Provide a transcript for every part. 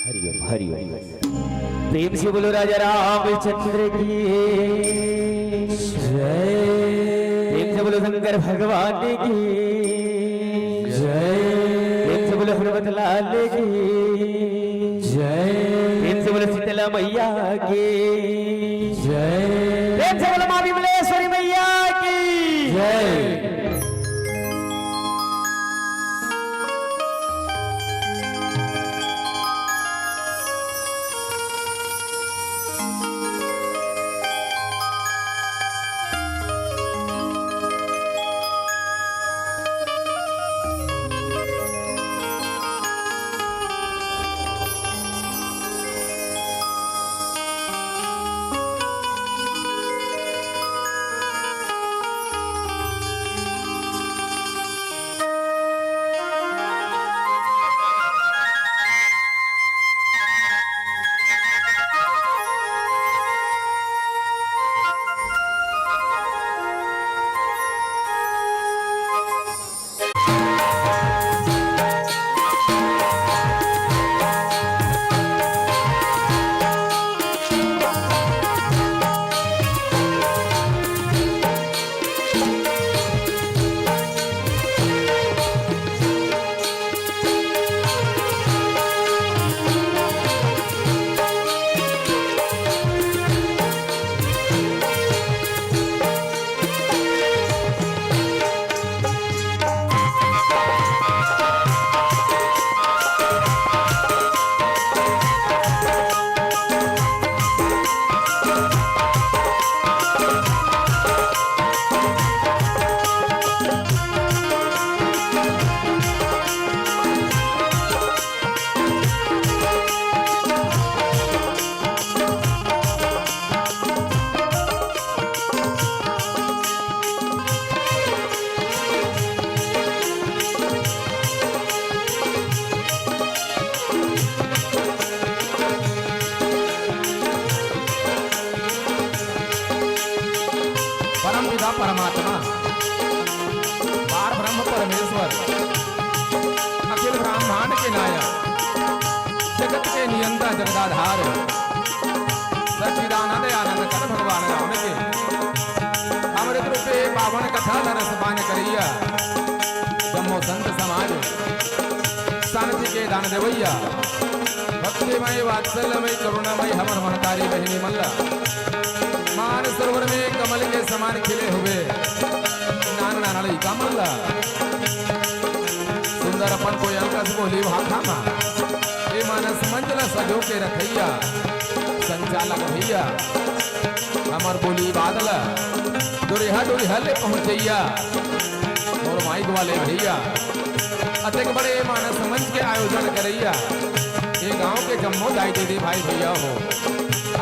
हरिओम हरिओम। प्रेम से बोलो राजा रामचंद्र की जय। प्रेम से बोलो शंकर भगवान की जय। प्रेम से बोलो हनुमत लाल की जय। प्रेम से बोलो शीतला मैया की जय। प्रेम से बोलो माँ विमलेश्वरी मैया की जय। परमात्मा पार ब्रह्म परमेश्वर अखिल ब्रह्मांड के नायक जगत के नियंता जगदाधार सच्चिदानंद आनंद कर भगवान राम के अमृत रूपे पावन कथा रस पान करिया जम्मो संत समाज शांति के दान देवैया भक्तिमय वात्सल्यमय करुणामय हमर महतारी बहिनी मल्ला मान सरोवर में कमल के समान खिले हुए नाना नाली कमला सुंदर अपन को अंकस बोली भाखा ये मानस मंजल सजो के रखैया संचालक भैया हमर बोली बादल दुरिहा दुरिहा ले पहुंचैया और माइक वाले भैया अतिक बड़े मानस मंच के आयोजन करैया ये गांव के जम्मो दाई दीदी भाई भैया हो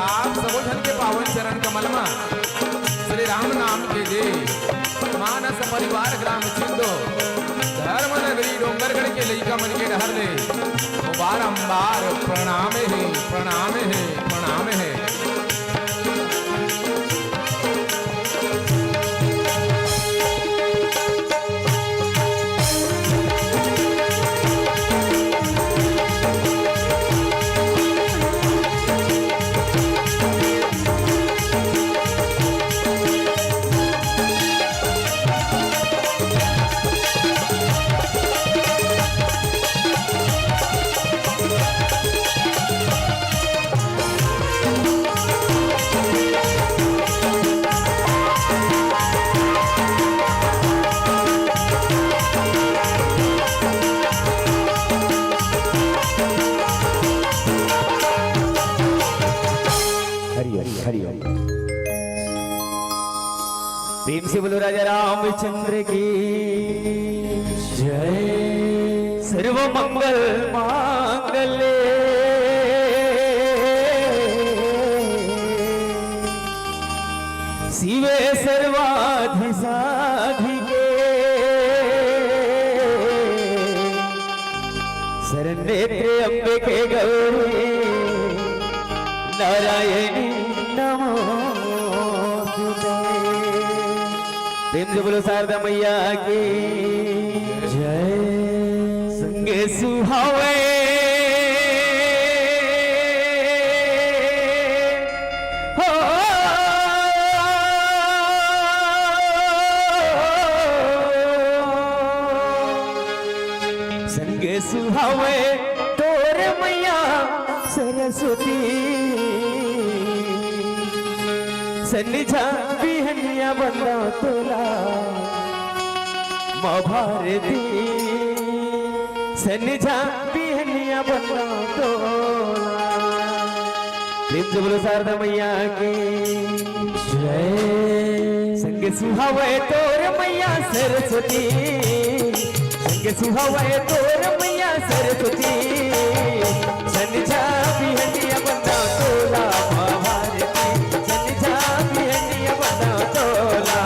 आप सबो जन के पावन चरण कमल में श्री राम नाम के दे मानस परिवार ग्राम चिंदो धर्म नगरी डोंगरगढ़ के लइका मन के डहर ले बारंबार प्रणाम है प्रणाम है प्रणाम है। प्रेम से बोलो राजा रामचंद्र की जय। सर्व मंगल मांगल्ये शिवे सर्वाधि साधिके शरण्ये त्र्यंबके गौरी नारायणी नमोस्तुते। प्रेम से बोलो शारदा मैया की जय। सुहावे हो संग सुहावे तोर मैया सरस्वती सन्निझा बिहनिया बंदा तोला माँ भारती सन्निझा बिहनिया बंदा तोला प्रेम से बोलो शारदा मैया की जय संग सुहावे तोर मैया सरस्वती संग सुहावे तोर मैया सरस्वती सन्निझा बिहनिया बंदा तोला माँ भारती सन्निझा बिहनिया बंदा तोला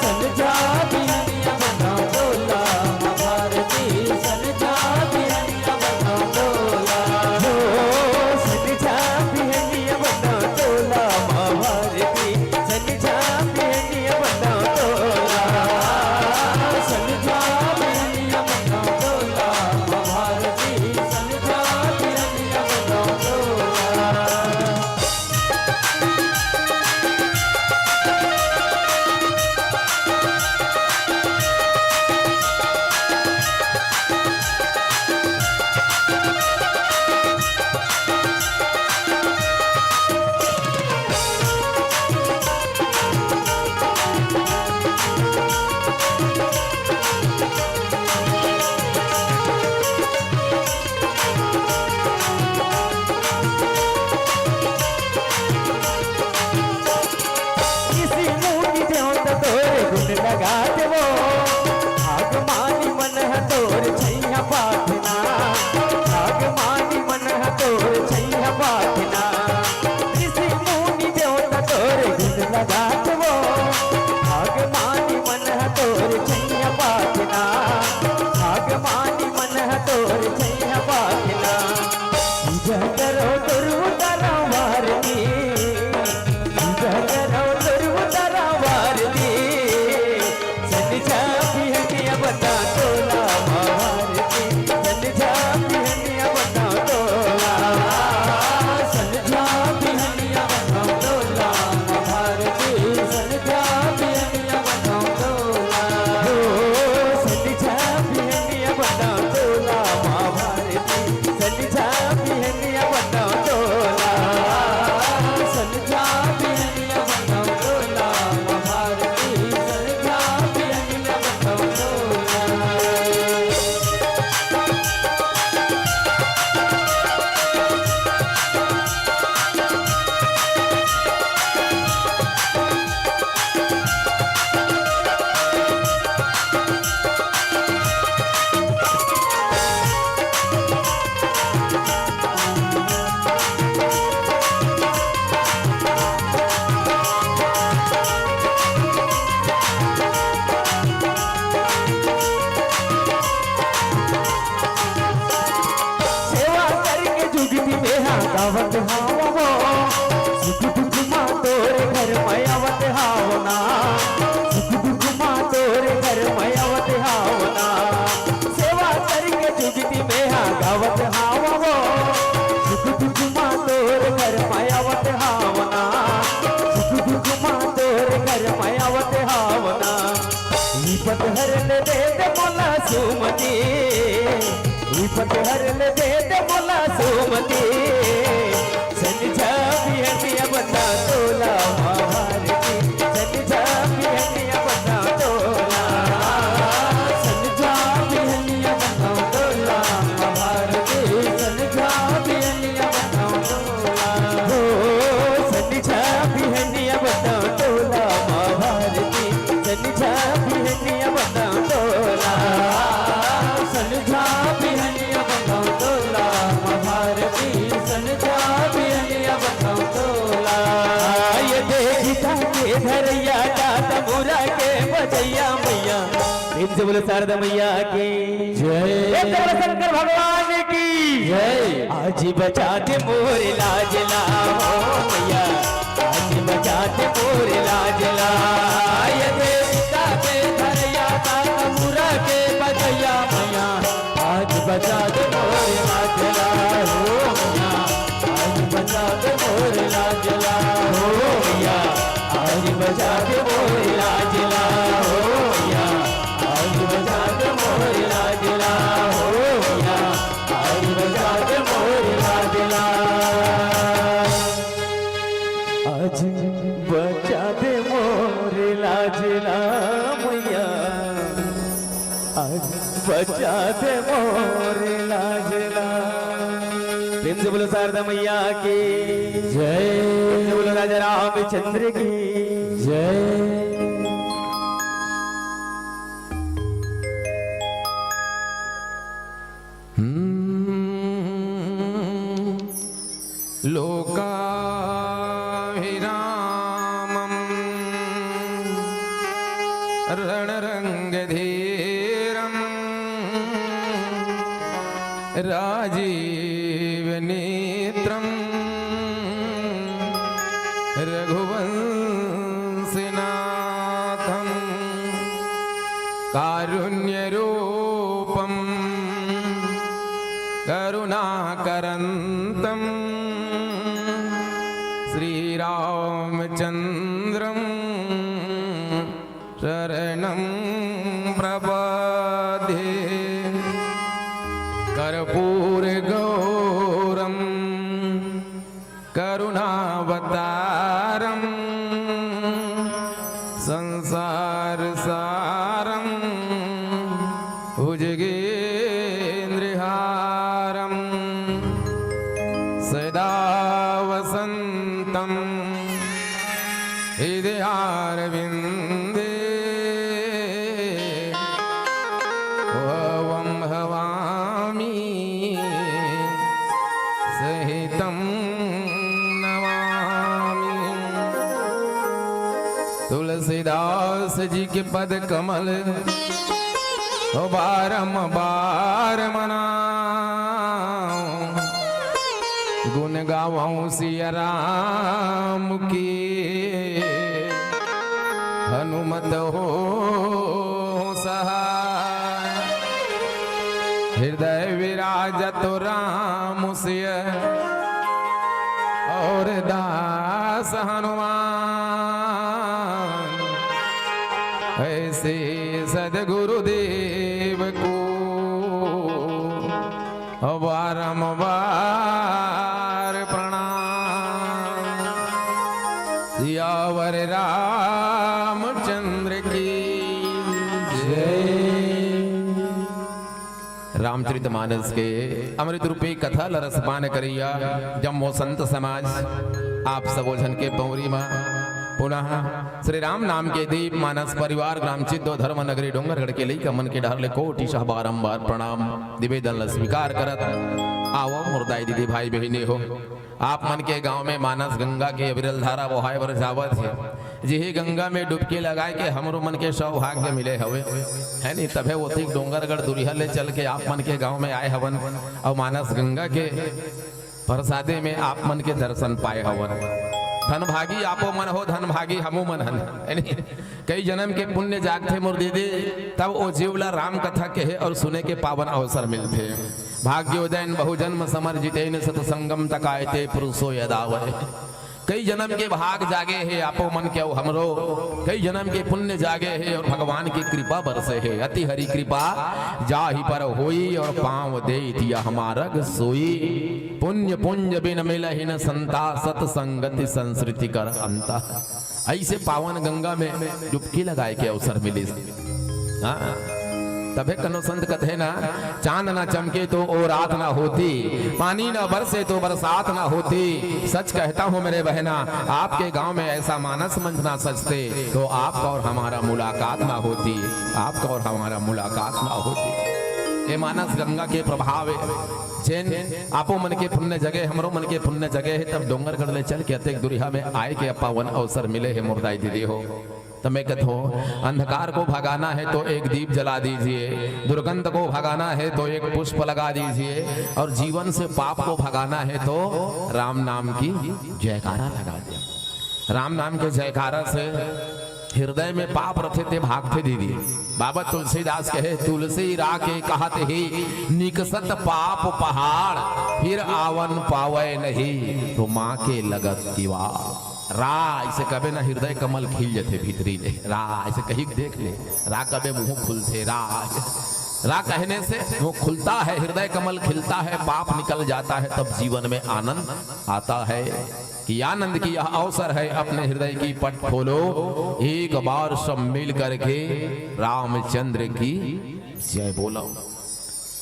सन्निझा बिहनिया बंदा तोला माँ भारती सन्निझा बिहनिया बंदा तोला हो सन्निझा बिहनिया बंदा तोला माँ भारती सन्निझा बिहनिया बंदा तोला सन्निझा बिहनिया बंदा तोला माँ भारती सन्निझा बिहनिया बंदा तोला लगा देवो भागमानी मन है तोर छैया पाठना भागमानी मन है तोर छैया पाठना किसी मुनि देवता तोर गुण लगा देवो भागमानी मन है तोर छैया पाठना भागमानी मन है तोर छैया पाठना पूजा करो गुरु तारा वारती पूजा करो गुरु तारा वारती सन्निझा बिहनिया बंदा तोला माँ भारती सन्निझा बिहनिया बंदा तोला सन्निझा बिहनिया बंदा तोला माँ भारती सन्निझा बिहनिया बंदा तोला हो सन्निझा बिहनिया बंदा तोला माँ भारती सन्निझा बिहनिया बंदा तोला सन्निझा बिहनिया बंदा तोला माँ भारती सन्निझा बिहनिया बंदा तोला सेवा करके जुगती में हाँ गावत हावो सुख दुख माँ तोरे घर में आवत हावना सुख दुख माँ तोरे घर में आवत हावना सेवा करके जुगती में हाँ गावत हावो सुख दुख माँ तोरे घर में आवत हावना सुख दुख माँ तोरे घर में आवत हावना विपत हरन दे दे मोला सुमती विपत हरन दे दे मोला सुमती सन्निझा बिहनिया बंदा तोला माँ भारती सन्निझा बिहनिया बंदा तोला सन्निझा बिहनिया बंदा तोला माँ भारती सन्निझा बिहनिया बंदा तोला हो सन्निझा बिहनिया बंदा तोला माँ भारती सन्निझा बिहनिया बंदा तोला सन्निझा बिहनिया बंदा तोला माँ भारती सन्निझा बिहनिया बंदा तोला ये देखता के धरैया जाता मुरा के बजैया मैया प्रेम से बोलो शारदा मैया की जय बोलो शंकर भगवान की जय आज बचाते मोर लाज लाओ मैया आज बचाते मोर लाज लाए देवता के धरैया जाता मुरा के बजैया मैया बचा दे मोरे लाजला। प्रेम से बोलो शारदा मैया की जय, प्रेम से बोलो राजा रामचंद्र की जय। लोकाभिरामं रणरङ्गधीरं राजीवनेत्रं रघुवंशनाथं कारुण्यरूपं करुणाकरन्तं श्रीरामचन्द्रं शरणं प्रपद्ये। कर्पूरगौरं करुणावतारं संसारसारं भुजगेन्द्रहारं सदा वसन्तं हृदयारविन्दे भवं भवामि सहितं नमामि। तुलसीदास जी के पद कमल बारंबार मनाऊं, गुण गावऊं सिया राम की, हनुमत हो सहाय। हृदय विराजत राम सिय और दास हनुमान, ऐसे सदगुरुदेव को बारंबार प्रणाम। सियावर रामचंद्र की जय। रामचरितमानस के अमृत रूपी कथा लरस पान करिया जम्मो संत समाज आप सबोझन के पौरी मां पुनः श्री राम नाम के दीप मानस परिवार ग्राम चिद्दो धर्म नगरी डोंगरगढ़ के लिए कमन के डहरले कोटि शाह बारंबार प्रणाम निवेदन स्वीकार करत। आओ मुर्दाई दीदी भाई बहनी हो, आप मन के गांव में मानस गंगा के अविरल धारा बहाय बर जावत है। जिही गंगा में डुबकी लगाए के हमरो मन के सौभाग्य मिले हवे है नहीं, तभे वो ठीक डोंगरगढ़ दुरिया ले चल के आप मन के गांव में आए हवन और मानस गंगा के प्रसादे में आप मन के दर्शन पाए हवन। धन भागी आपो मन हो, धन भागी हमो मन हन। कई जन्म के पुण्य जागते मोर दीदी, तब वो जीवला राम कथा के है और सुने के पावन अवसर मिलते। भाग्योदयन बहुजन्म समर्जितेन सतसंगम तकायते पुरुषो यदावय। कई जन्म के भाग जागे है आपो मन के हमरो, कई जन्म के पुण्य जागे है और भगवान की कृपा बरसे है। अति हरि कृपा जाहि पर होई और पांव दे दिया हमारग सोई। पुण्य पुंज बिन मिलहि न संता, सतसंगति संस्कृति कर अंता। ऐसे पावन गंगा में डुबकी लगाए के अवसर मिले। हाँ तबे कनो संत कथे ना, चांद ना चमके तो ओ रात ना होती, पानी ना बरसे तो बरसात ना होती। सच कहता हूँ मेरे बहना, आपके गांव में ऐसा मानस मंच ना सजते तो आपका और हमारा मुलाकात ना होती, आपका और हमारा मुलाकात ना होती। ये मानस गंगा के प्रभाव जैन आपो मन के पुण्य जगह हमरो मन के पुण्य जगह है। तब डोंगरगढ़ ले चल के अतेक दुरिहा में आए के पावन अवसर मिले है मुर्दाई दीदी हो। तो मैं कहता हूँ अंधकार को भगाना है तो एक दीप जला दीजिए, दुर्गंध को भगाना है तो एक पुष्प लगा दीजिए, और जीवन से पाप को भगाना है तो राम नाम की जयकारा लगा दिया। राम नाम के जयकारा से हृदय में पाप रथे ते भागते दीदी। बाबा तुलसीदास कहे, तुलसी राके कहते ही निकसत पाप पहाड़, फिर आवन पावे नहीं तो माँ के लगत दीवार। रा ऐसे कबे ना हृदय कमल खिल जाते भीतरी ले, रा ऐसे कहीं देख ले, रा कबे मुंह खुलते, रा कहने से वो खुलता है, हृदय कमल खिलता है, पाप निकल जाता है, तब जीवन में आनंद आता है। कि आनंद की यह अवसर है, अपने हृदय की पट खोलो, एक बार सब मिल करके रामचंद्र की जय बोलो।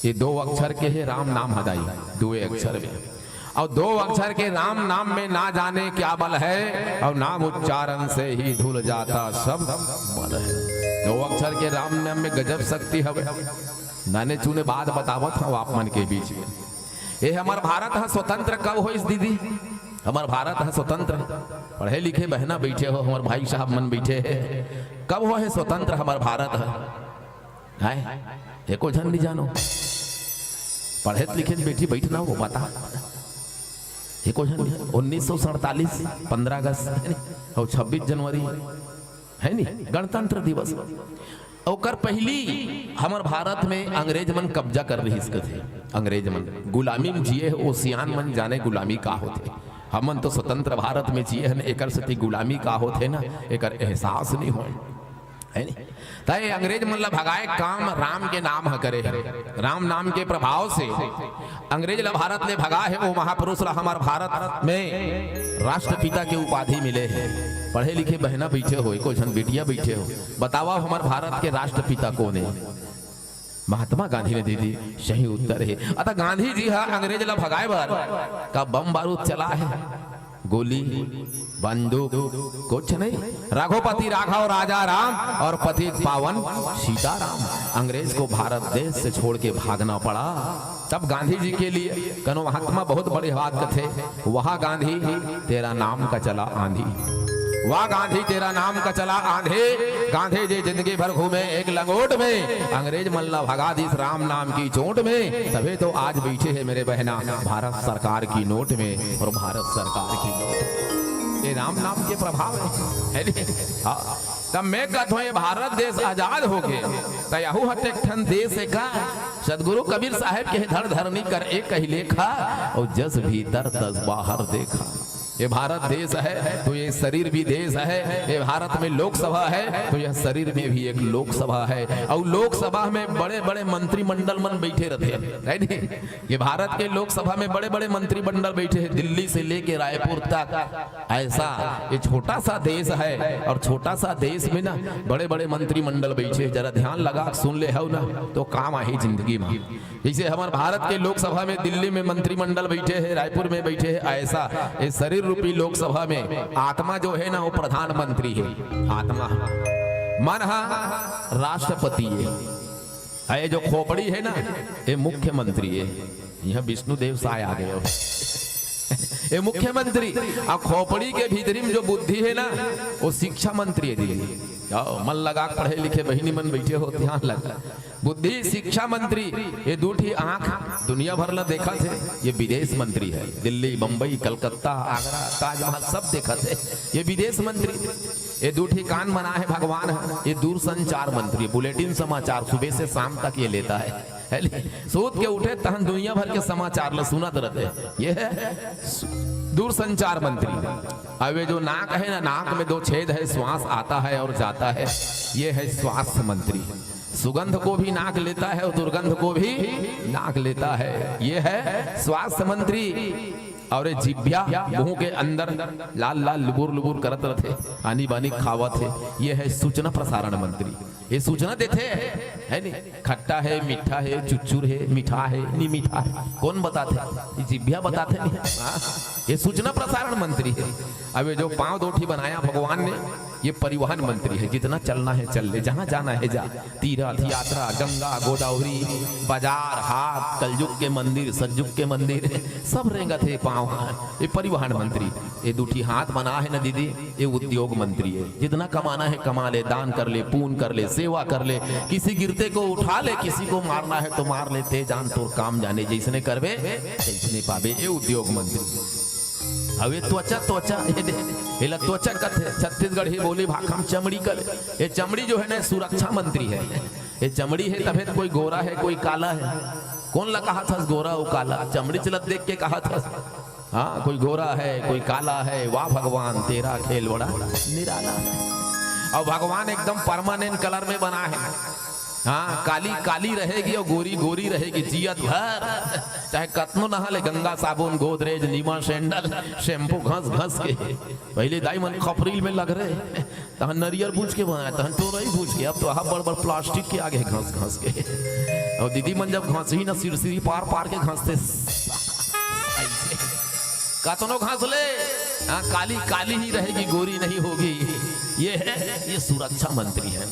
ये 2 अक्षर के है राम नाम हदाई, 2 अक्षर में, और 2 अक्षर के राम नाम में ना जाने क्या बल है, और नाम उच्चारण से ही धुल जाता सब बल है। 2 अक्षर के राम नाम में गजब शक्ति है। नाने चूने बात बतावत हूँ आप मन के बीच में। ये हमार भारत है स्वतंत्र कब हो इस दीदी? हमार भारत है स्वतंत्र, पढ़े लिखे बहना बैठे हो, हमारे भाई साहब मन बैठे हैं, कब हो है स्वतंत्र हमार भारत है? एको जन नहीं जानो, पढ़े लिखे बेटी बैठना वो बता। एको जन 1947 15 अगस्त और 26 जनवरी है नी गणतंत्र दिवस। और पहली हमार भारत में अंग्रेज मन कब्जा कर रही इसके थे। अंग्रेज मन गुलामी में जिए, ओसियान मन जाने गुलामी का होते। हमन तो स्वतंत्र भारत में जिए हैं, एकर से गुलामी का होते ना, एकर एहसास नहीं हो है नी। तय अंग्रेज मन ला भगाए काम राम के नाम ह करे, राम नाम के प्रभाव से अंग्रेज ला भारत ले भगा है। वो महापुरुष ला हमार भारत में राष्ट्रपिता के उपाधि मिले हैं। पढ़े लिखे बहना बैठे हो, एको जन बेटिया बैठे हो, बतावा हमार भारत के राष्ट्रपिता कौन है? महात्मा गांधी ने दीदी सही उत्तर है। अतः गांधी जी हा अंग्रेज ला भगाए बार का बम बारूद चला है, गोली बंदूक कुछ नहीं। रघुपति राघव राजा राम और पति पावन सीताराम, अंग्रेज को भारत देश से छोड़ के भागना पड़ा। तब गांधी जी के लिए कनो महात्मा बहुत बड़े बात थे। वहां गांधी तेरा नाम का चला आंधी, वाह गांधी तेरा नाम का चला आंधे। गांधी जी जिंदगी भर घूमे एक लंगोट में, अंग्रेज मल्ला भगा दी राम नाम की चोट में। तभी तो आज बैठे हैं मेरे बहना भारत सरकार की नोट में, और भारत सरकार की नोट ये राम नाम के प्रभाव है। हाँ, तब मैं कहता हूँ ये भारत देश आजाद हो गए तो यहू हटेठन देश है का। सदगुरु कबीर साहब के धर धरनी कर एक कही लेखा, और जस भीतर तस बाहर देखा। ये भारत देश है तो ये शरीर भी देश है। ये भारत में लोकसभा है तो यह शरीर में भी एक लोकसभा है, और लोकसभा में बड़े बड़े मंत्रिमंडल मन बैठे रहते हैं। ये भारत के लोकसभा में बड़े बड़े मंत्रिमंडल बैठे हैं, दिल्ली से लेके रायपुर तक। ऐसा ये छोटा सा देश है, और छोटा सा देश में ना बड़े बड़े मंत्रिमंडल बैठे। जरा ध्यान लगा सुन ले हो ना तो काम आई जिंदगी में। जैसे हमारे भारत के लोकसभा में दिल्ली में मंत्रिमंडल बैठे हैं, रायपुर में बैठे हैं, ऐसा ये शरीर रूपी लोकसभा में आत्मा जो है ना वो प्रधानमंत्री है। आत्मा मन राष्ट्रपति है। ये जो खोपड़ी है ना ये मुख्यमंत्री है। यह विष्णुदेव साय आ गए ये मुख्यमंत्री। अब खोपड़ी के भीतरी में जो बुद्धि है ना वो शिक्षा मंत्री है। दीदी मन लगा पढ़े लिखे बहिनी मन बैठे हो, ध्यान लगा। बुद्धि शिक्षा मंत्री, ये दूठी आंख दुनिया भर ला देखा थे। ये विदेश मंत्री है, दिल्ली बंबई कलकत्ता आगरा ताजमहल सब देखा थे। ये विदेश मंत्री। ये दूठी कान मना है भगवान है। ये दूर संचार मंत्री, बुलेटिन समाचार सुबह से शाम तक ये लेता है। सोच के उठे तहन दुनिया भर के समाचार ला सुनत रहते। ये है दूर संचार मंत्री। अब ये जो नाक है ना, नाक में 2 छेद है, श्वास आता है और जाता है, ये है स्वास्थ्य मंत्री। सुगंध को भी नाक लेता है और दुर्गंध को भी नाक लेता है, ये है स्वास्थ्य मंत्री। और जिभ्या मुंह के अंदर लाल लाल लुबुर लुबुर करत रहते, आनी बानी खावत है, ये है सूचना प्रसारण मंत्री। ये सूचना देते है नी, खट्टा है मीठा है चुचुर है मीठा है नहीं मीठा है कौन बताते? ये जिभ्या बताते नहीं। ये सूचना प्रसारण मंत्री है। अब ये जो पांव दोठी बनाया भगवान ने, ये परिवहन मंत्री है। जितना चलना है चल ले, जहां जाना है जा। तीर्थ यात्रा गंगा गोदावरी बाजार हाट कलयुग के मंदिर सतयुग के मंदिर सब रेंगत है पांव। ये परिवहन मंत्री। ये दूठी हाथ बना है ना दीदी, ये उद्योग मंत्री है। जितना कमाना है कमा ले, दान कर ले, पून कर ले, सेवा कर ले, किसी गिरते को उठा ले, किसी को मारना है तो मार ले, ते जान तोर काम जाने, जैसने करवे ऐसने पावे। ये उद्योग मंत्री। अब ये त्वचा त्वचा ये त्वचा कथे छत्तीसगढ़ ही बोली भाखम चमड़ी कर। ये चमड़ी जो है ना सुरक्षा मंत्री है। ये चमड़ी है तभी कोई गोरा है कोई काला है। कौन ला कहा था गोरा और काला? चमड़ी चलत देख के कहा था। हाँ, कोई गोरा है कोई काला है। वाह भगवान तेरा खेल बड़ा निराला है। और भगवान एकदम परमानेंट कलर में बना है। हाँ, काली काली रहेगी और गोरी गोरी रहेगी जियत भर। चाहे कतनो नहा ले, गंगा साबुन गोदरेज नीमा सैंडल शैम्पू घस घस के। पहले दाई मन खपरील में लग रहे, तहन नरियर बूझ के बनाया, तहन टोरई बूझ के, अब तो बड़ बड़ प्लास्टिक के आगे घस घस के। और दीदी मन जब घसी ना सिरसिरी पार पार के घसते, कतनो घास ले, हाँ, काली काली ही रहेगी, गोरी नहीं होगी। ये सुरक्षा मंत्री है।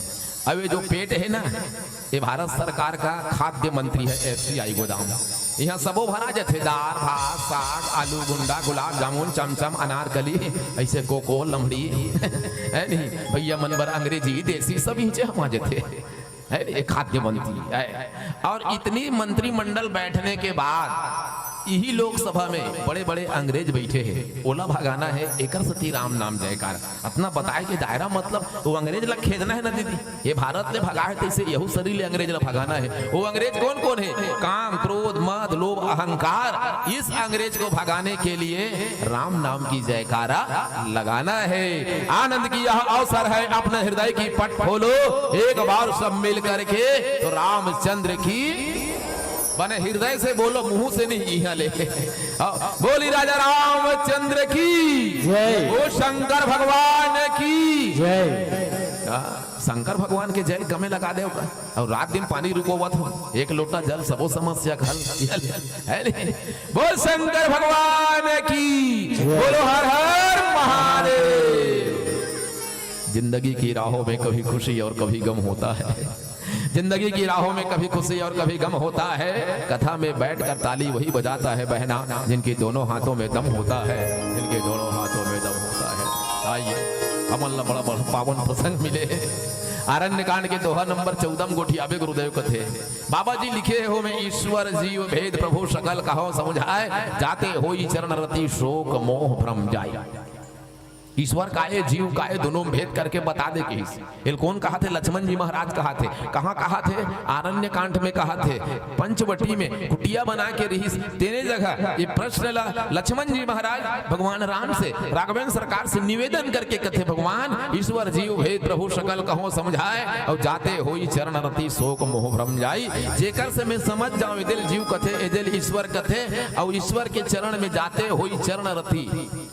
अब ये जो पेट है ना, ये भारत सरकार का खाद्य मंत्री है, FCI गोदाम। यहाँ सबो भरा जाते, दाल भात साग आलू गुंडा गुलाब जामुन चमचम अनारकली ऐसे कोको लमड़ी है नहीं भैया मनबर अंग्रेजी देसी सब ही हम जाते है, खाद्य मंत्री है। और इतनी मंत्रिमंडल बैठने के बाद यही लोकसभा में बड़े बड़े अंग्रेज बैठे हैं, ओला भगाना है, एकर सती राम नाम जयकार। अपना बताए कि दायरा मतलब वो अंग्रेज ला खेदना है ना दीदी, ये भारत ले भगा है, तैसे यहू शरीर ले अंग्रेज ला भगाना है। वो अंग्रेज कौन कौन है? काम क्रोध मद लोभ अहंकार। इस अंग्रेज को भगाने के लिए राम नाम की जयकारा लगाना है। आनंद की यह अवसर है, अपने हृदय की पट खोलो, एक बार सब मिल करके तो रामचंद्र की बने हृदय से बोलो, मुंह से नहीं यहाँ ले। बोली राजा रामचंद्र की जय, वो शंकर भगवान की जय। शंकर भगवान के जय गमे लगा दे और रात दिन पानी रुकोवत हो, एक लोटा जल सबो समस्या हल है। बोल शंकर भगवान की, बोलो हर हर महादेव। जिंदगी की राहों में कभी खुशी और कभी गम होता है, जिंदगी की राहों में कभी खुशी और कभी गम होता है। कथा में बैठकर ताली वही बजाता है बहना, जिनके दोनों हाथों में दम होता है, जिनके दोनों हाथों में दम होता है। आइए अमल बड़ा बड़ा पावन प्रसंग मिले। आरण्य कांड के दोहा नंबर 14 गोठियाबे गुरुदेव कथे। बाबा जी लिखे हो में ईश्वर जीव भेद प्रभु सकल कहो समझाए, जाते होई चरण रति शोक मोह भ्रम जाए। ईश्वर का है जीव का है दोनों भेद करके बता दे कि कौन कहा थे? लक्ष्मण जी महाराज कहा थे। कहाँ कहा थे? आरण्य कांड में कहा थे। पंचवटी में कुटिया बना के रही तेरे जगह ये प्रश्न लक्ष्मण जी महाराज भगवान राम से राघवेंद्र सरकार से निवेदन करके कथे, भगवान ईश्वर जीव भेद प्रभु सकल कहो समझाए, और जाते होई चरण रति शोक मोह भ्रम जाई। जेकर से मैं समझ जाऊं एदिल जीव कथे एदिल ईश्वर कथे, और ईश्वर के चरण में जाते होई चरण रति,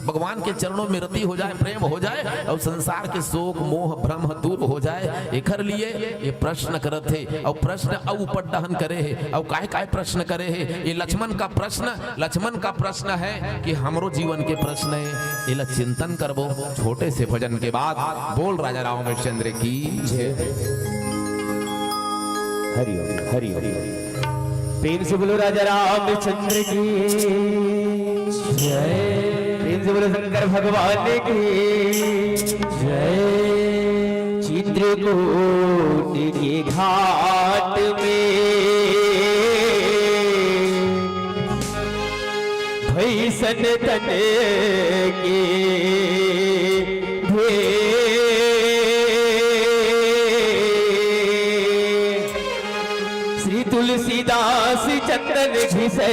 भगवान के चरणों में रति हो जाए, प्रेम हो जाए, और संसार के शोक मोह भ्रम दूर हो जाए। एकर लिए ये प्रश्न करत है, और प्रश्न ऊपर दहन करे है, और काय काय प्रश्न करे है। ये लक्ष्मण का प्रश्न है कि हमरो जीवन के प्रश्न है, ये चिंतन करबो। छोटे से भजन के बाद बोल राजा रामचंद्र की जय। हरि ओम हरि ओम। प्रेम से बोलो राजा रामचंद्र की जय। प्रेम से बोलो शंकर भगवान की जय। चित्रकूट के घाट में भैसन तन के श्री तुलसीदास चंदन घिसे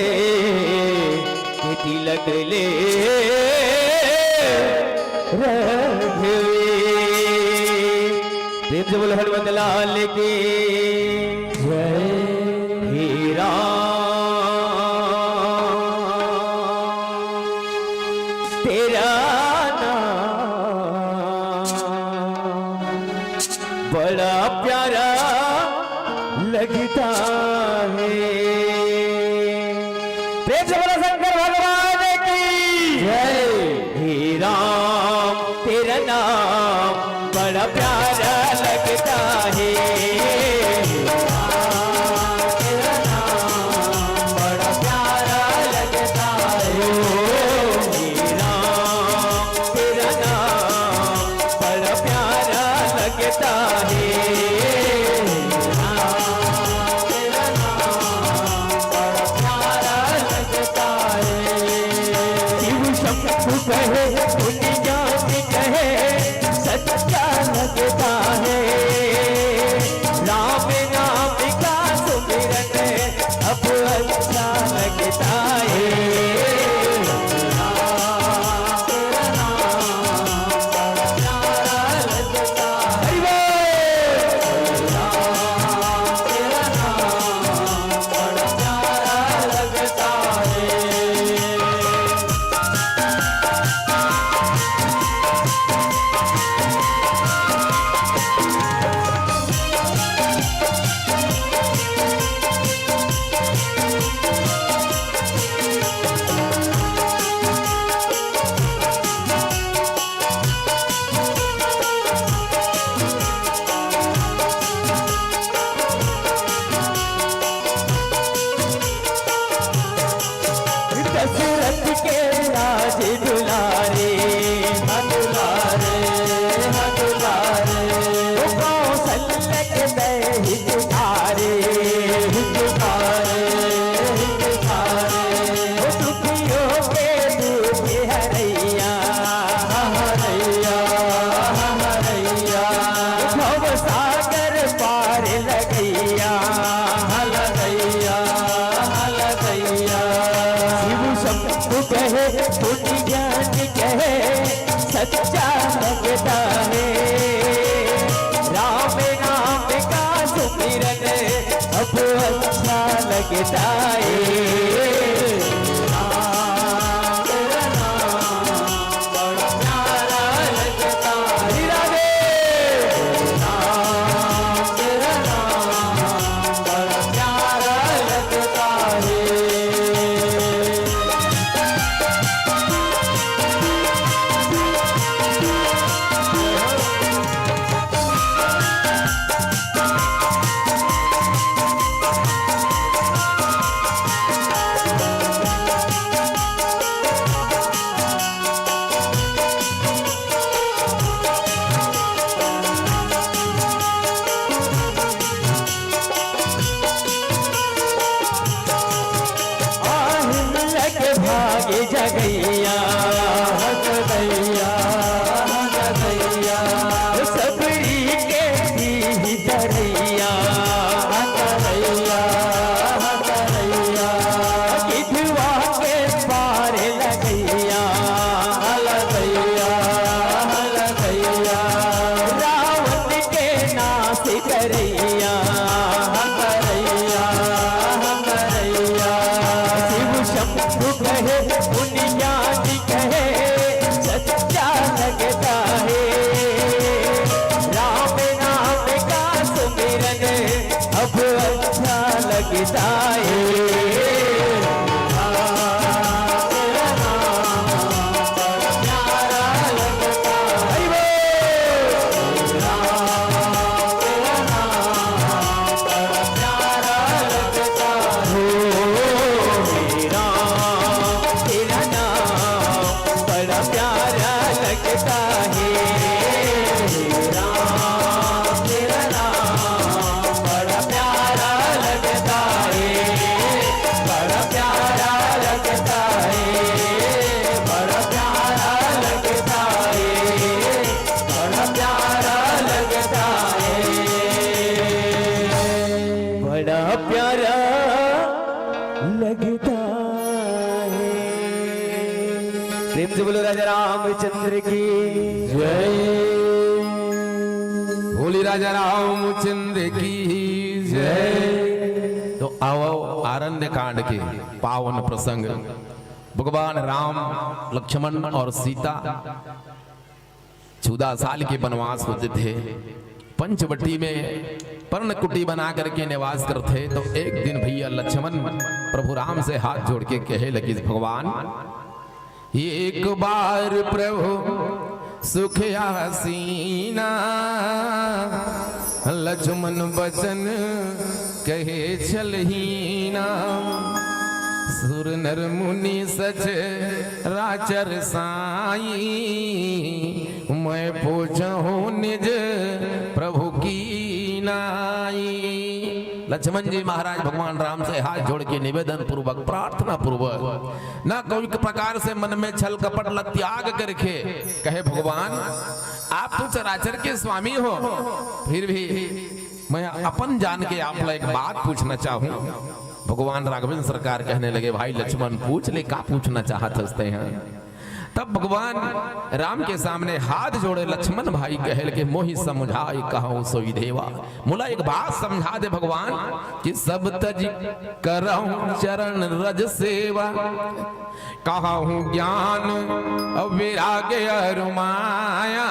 तिलक ले रघुवे। प्रेम से बोलो हनुमत लाल की जय। हे राम तेरा नाम बड़ा प्यारा लगता है। प्रेम से बोलो शंकर भगवान की जय। हे राम तेरा नाम बड़ा प्यारा लगता है। तेरा नाम बड़ा प्यारा लगता है। हे राम तेरा नाम बड़ा प्यारा लगता है। कहे दुनिया में कहे सच्चा लगता है। राम नाम का सुमिरन अब अच्छा लगता है। दुखियों के दुख हरैया भव सागर पार लगैया शिव शंभु कहे पुण्य ज्ञान कहे सच्चा लगता है राम नाम का सुमिरन अब अच्छा लगता है भागे जगैया सबरी के भी तरैया किधवा के पार लगैया रावण के नाश करैया शिव शंभु कहे बुनियादी कहे सच्चा लगता है राम नाम का सुमिरन अब अच्छा लगता है बड़ा प्यारा लगता है प्रेम से बोलो राजा रामचंद्र की जय भोली राजा रामचंद्र की जय। तो आओ आरण्य कांड के पावन प्रसंग भगवान राम लक्ष्मण और सीता 14 साल के वनवास होते थे पंचवटी में पर्णकुटी बना करके निवास करते। तो एक दिन भैया लक्ष्मण प्रभु राम से हाथ जोड़ के कहे लगे भगवान एक बार प्रभु सुख हसीना लक्ष्मण बचन कहे चलहीना सुर नर मुनि सच राचर साई मैं पूछूं निज प्रभु की नाई। लक्ष्मण जी महाराज भगवान राम से हाथ जोड़ के निवेदन पूर्वक प्रार्थना पूर्वक न कोई प्रकार से मन में छल कपट त्याग करके कहे भगवान आप तो चराचर के स्वामी हो फिर भी मैं अपन जान के आप एक बात पूछना चाहूं। भगवान राघवेंद्र सरकार कहने लगे भाई लक्ष्मण पूछ ले का पूछना चाहते हैं। तब भगवान राम के सामने हाथ जोड़े लक्ष्मण भाई कहे लगे मोहि समझाई कहूं सोई देवा मुला एक बात समझा दे भगवान कि सब तज करहूं चरण रज सेवा कहूं ज्ञान विराग अरुमाया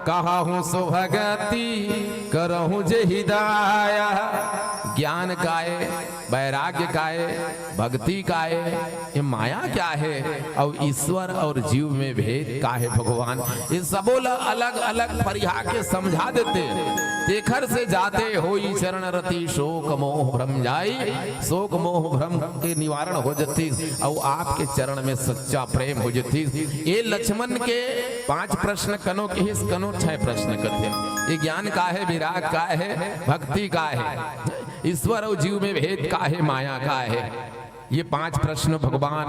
कहूं सुभगति करहूं जे हिदाया। ज्ञान का है वैराग्य का है भक्ति का है ये माया क्या है और ईश्वर और जीव में भेद का है भगवान ये सबो अलग अलग परिहा के समझा देते। देखर से जाते होई चरण रति शोक मोह भ्रम जाई शोक मोह भ्रम के निवारण हो जाती और आपके चरण में सच्चा प्रेम हो जाती। ये लक्ष्मण के 5 प्रश्न कनो के कनो 6 प्रश्न करते। ये ज्ञान का है विराग का है भक्ति का है ईश्वर और जीव में भेद का है, माया का है। ये 5 प्रश्न भगवान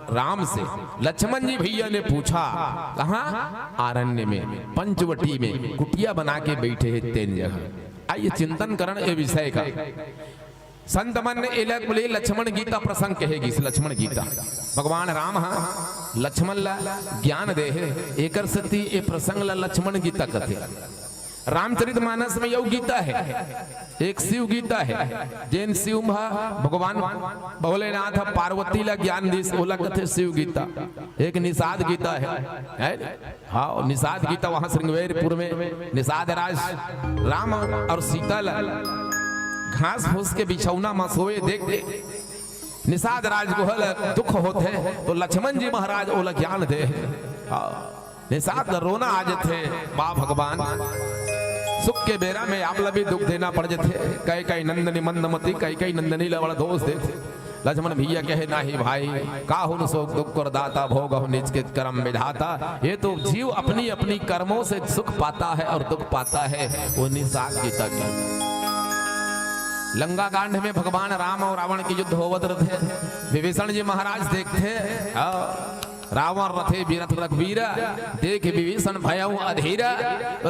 राम से लक्ष्मण जी भैया ने पूछा। कहाँ? आरण्य में, पंचवटी में कुटिया बना के बैठे हैं 3 जगह। आइए चिंतन करण ये विषय का। संत मन ने इलक बोले लक्ष्मण गीता प्रसंग कहेगी। लक्ष्मण गीता भगवान राम लक्ष्मण ला ज्ञान दे है, एकर सती ए प्रसंग ला लक्ष्मण गीता कथे। रामचरितमानस में यह गीता है, एक शिव गीता है। जैन शिव भगवान भोलेनाथ पार्वती ला ज्ञान दिस ओला कथे शिव गीता। एक निषाद गीता है हाँ, निषाद गीता वहां श्रृंगेरपुर में निषाद राज राम और सीता ला घास फूस के बिछौना में सोए देख दे। निषाद राज को दुख होते तो लक्ष्मण जी महाराज ओला ज्ञान दे। निषाद रोना आज थे बा भगवान सुख के बेरा में आप भी दुख देना पड़ जाते। कई कई नंदनी मंदमती, कई कई नंदनी लवड़ दोष देते। लक्ष्मण भैया कहे नाही भाई, काहुन शोक दुख कर दाता, भोग हो निज के कर्म विधाता। ये तो जीव अपनी अपनी कर्मों से सुख पाता है और दुख पाता है। वो निषाद गीता की लंका कांड में भगवान राम और रावण के युद्ध होवत रहे। विभीषण जी महाराज देखते रावण रथे बीरथ रघुवीरा, देख विभीषण भयउ अधीरा। तो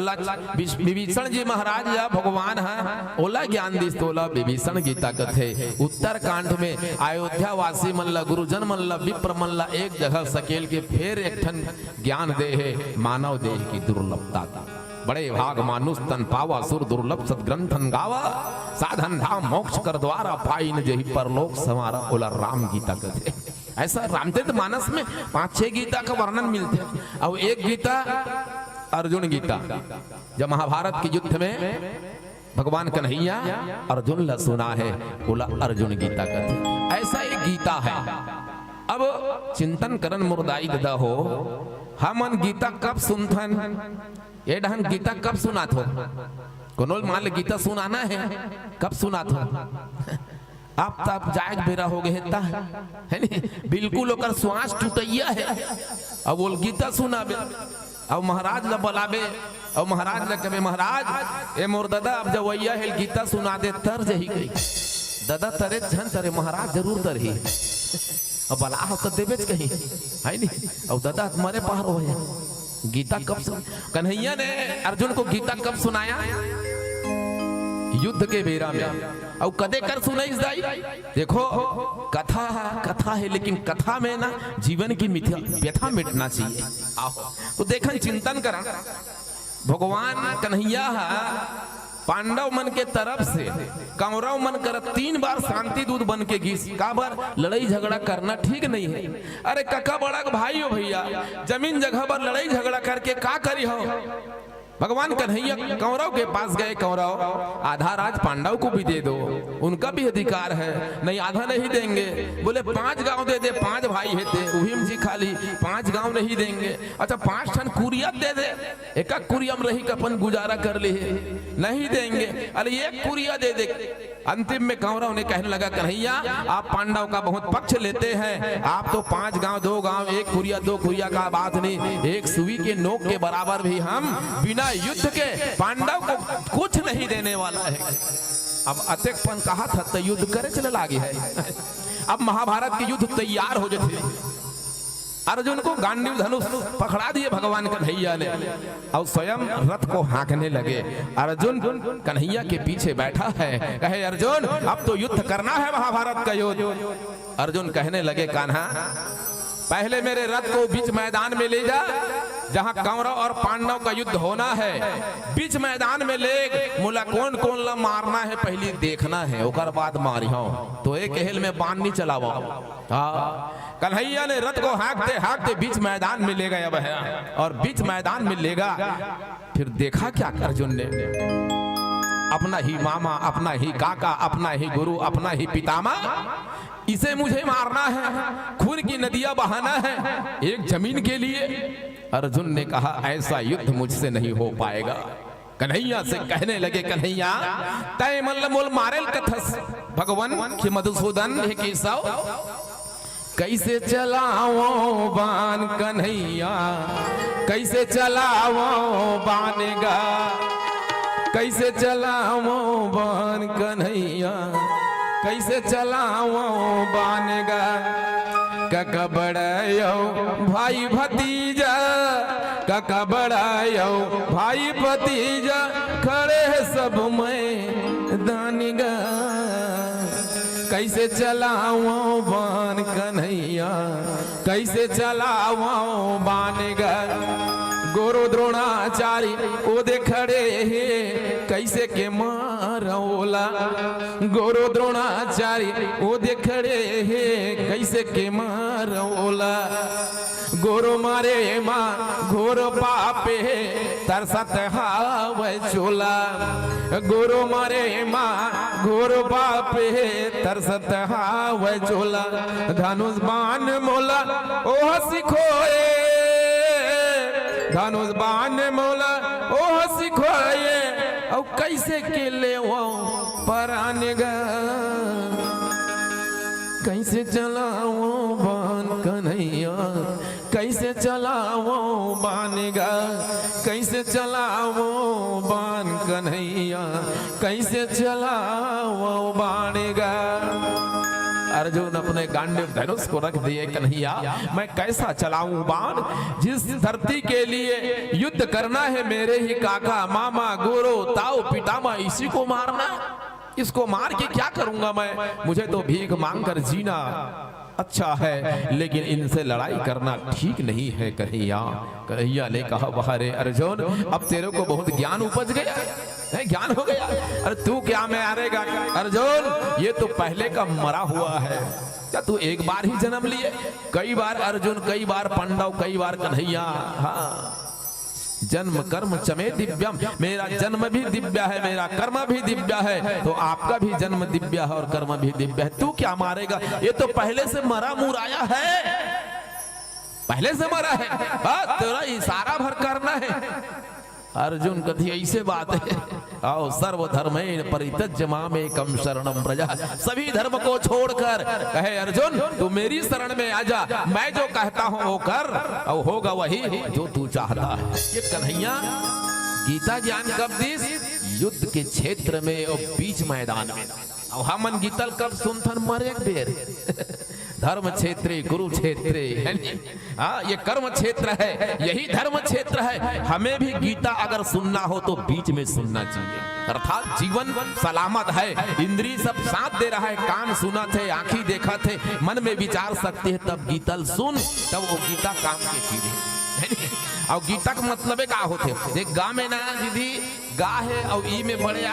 विभीषण जी महाराज या भगवान है ओला ज्ञान दिस तोला विभीषण गीता कथे। उत्तर कांड में अयोध्या वासी मल्ला गुरुजन मल्ला विप्र मल्ला एक जगह सकेल के फिर एक ठन ज्ञान दे है मानव देह की दुर्लभता। बड़े भाग मानुष तन पावा, सुर दुर्लभ सदग्रंथन गावा। साधन धाम मोक्ष कर द्वारा, पाई न जही परलोक समारा। ओला राम गीता कथे। ऐसा रामचरितमानस में 5-6 गीता का वर्णन मिलते हैं। और एक गीता अर्जुन गीता, जब महाभारत के युद्ध में भगवान कन्हैया अर्जुन ला सुना है बोला अर्जुन गीता कथे। ऐसा एक गीता है। अब चिंतन करन मुर्दाई ददा हो, हमन गीता कब सुनथन? ये ढंग गीता कब सुना थो? कोनो मान गीता सुनाना है कब सुना थो? आप तब जायज बेरा हो गए है नी, बिल्कुल ओकर श्वास टूटैया है। अब वो गीता सुनाबे, अब महाराज ला बुलाबे, और महाराज ला कहे महाराज ए मोर दादा अब जब वैया है गीता सुना दे तर जही गई। दादा तरे झन तरे महाराज जरूर तरही। अब बला हो तो देवे कहीं है नी। अब दादा तुम्हारे पार हो गीता कब सुन? कन्हैया ने अर्जुन को गीता कब सुनाया? युद्ध के बेरा में। और कदे कर सुनाई जाई? देखो कथा है लेकिन कथा में ना जीवन की व्यथा मिटना चाहिए। आओ तो देखन चिंतन करा। भगवान कन्हैया पांडव मन के तरफ से कौरव मन कर 3 बार शांति दूत बन के घिस। का बार लड़ाई झगड़ा करना ठीक नहीं है। अरे कका बड़ा भाई हो भैया, जमीन जगह पर लड़ाई झगड़ा करके का करी हो? भगवान कन्हैया कौरव के पास गए। कौरव आधा राज पांडव को भी दे दो, उनका भी अधिकार है। नहीं आधा नहीं देंगे। बोले 5 गांव दे दे, 5 भाई है थे उहिम जी खाली 5 गांव नहीं देंगे। अच्छा 5 ठन कुरिया दे दे, एक कुरिया में रही अपन गुजारा कर ले, नहीं देंगे। अरे 1 कुरिया दे दे। अंतिम में कौरव ने कहने लगा कन्हैया आप पांडव का बहुत पक्ष लेते हैं। आप तो 5 गांव 2 गांव 1 कुरिया 2 कुरिया का बात नहीं, एक सुई के नोक के बराबर भी हम बिना युद्ध के पांडव को कुछ नहीं देने वाला है। अब अतेकपन कहा था तो युद्ध करे चले लागे है। अब महाभारत के युद्ध तैयार हो जाते। अर्जुन को गांडीव धनुष पकड़ा दिए भगवान कन्हैया ने और स्वयं रथ को हाँकने लगे। अर्जुन कन्हैया के पीछे बैठा है। कहे अर्जुन अब तो युद्ध करना है महाभारत का युद्ध। अर्जुन कहने लगे कान्हा पहले मेरे रथ को बीच मैदान में ले जा, जहां कौरव और पांडव का युद्ध होना है। बीच मैदान में ले मुला कौन कौन ला मारना है पहले देखना है, ओकर बाद मारियो। तो एक हेल में बाण नहीं चलावा। कन्हैया ने रथ को हाँकते हाँकते बीच मैदान में ले गए। अब है और बीच मैदान में लेगा। फिर देखा क्या अर्जुन ने, अपना ही मामा, अपना ही काका, अपना ही गुरु, अपना ही पितामह, इसे मुझे मारना है, खून की नदियां बहाना है एक जमीन के लिए। अर्जुन ने कहा ऐसा युद्ध मुझसे नहीं हो पाएगा। कन्हैया से कहने लगे कन्हैया तय मल्ल मोल मारेल कथस भगवान के मधुसूदन हे केशव कैसे चलाओ बाण कन्हैया, कैसे चलाओ बानेगा, कैसे चलावो बान कन्हैया, कैसे चलावो बान गा। काका बड़ायो भाई भतीजा, काका बड़ायो भाई भतीजा, खड़े है सब मैदान गा। कैसे चलावो बान कन्हैया, कैसे चलावो बान गा। गुरु द्रोणाचार्य ओदे खड़े हे, कैसे के मारोला। गुरु द्रोणाचार्य ओदे खड़े हे, कैसे के मारोला। गुरु मारे माँ घोर पापे तरसत हावै चोला। गुरु मारे माँ घोर पापे तरसत हावै चोला। धनुष बाण मोला ओह सिखोए, धनुष बाण मोला ओह सिखोए। और कैसे के ले वो परान गा। कैसे चलाओ बान कन्हैया, कैसे चलाओ बान गा। कैसे चलाओ बान कन्हैया, कैसे चलाओ बान गा। अर्जुन अपने गांडीव धनुष को रख दिए, कन्हैया मैं कैसा चलाऊं बाण। जिस धरती के लिए युद्ध करना है मेरे ही काका मामा गुरु ताऊ पितामह, इसी को मारना। इसको मार के क्या करूंगा मैं। मुझे तो भीख मांगकर जीना अच्छा है, लेकिन इनसे लड़ाई करना ठीक नहीं है कन्हैया। कन्हैया ने कहा वाह रे अर्जुन, अब तेरे को बहुत ज्ञान उपज गया है, ज्ञान हो गया। अरे तू क्या मैं हारेगा अर्जुन, ये तो पहले का मरा हुआ है। क्या तू एक बार ही जन्म लिए। कई बार अर्जुन, कई बार पांडव, कई बार कन्हैया। हाँ, जन्म कर्म चमे दिव्यम, मेरा जन्म भी दिव्य है, मेरा कर्म भी दिव्य है, तो आपका भी जन्म दिव्य है और कर्म भी दिव्य है। तू क्या मारेगा, ये तो पहले से मरा मुराया है, पहले से मरा है, बस तेरा इशारा भर करना है। अर्जुन कथी ऐसे बात है। आओ सर्वधर्मेण परित्यज्य मामेकं शरणं व्रज। सभी धर्म को छोड़कर कहे अर्जुन तू मेरी शरण में आजा, मैं जो कहता हूं वो कर और होगा वही जो तू चाहता है। ये कन्हैया गीता ज्ञान कब दी? युद्ध के क्षेत्र में और बीच मैदान में। और हमन गीतल कब सुनथन मरे एक बेर। धर्म क्षेत्र कुरुक्षेत्र, हाँ ये कर्म क्षेत्र है, यही धर्म क्षेत्र है। हमें भी गीता अगर सुनना हो तो बीच में सुनना चाहिए। अर्थात जीवन सलामत है, इंद्री सब साथ दे रहा है, कान सुना थे, आंखी देखा थे, मन में विचार सकते है, तब गीता सुन, तब वो गीता काम की चीज है। और गीता का मतलब है का होते देख गा में ना दीदी, गा है और ई में बड़े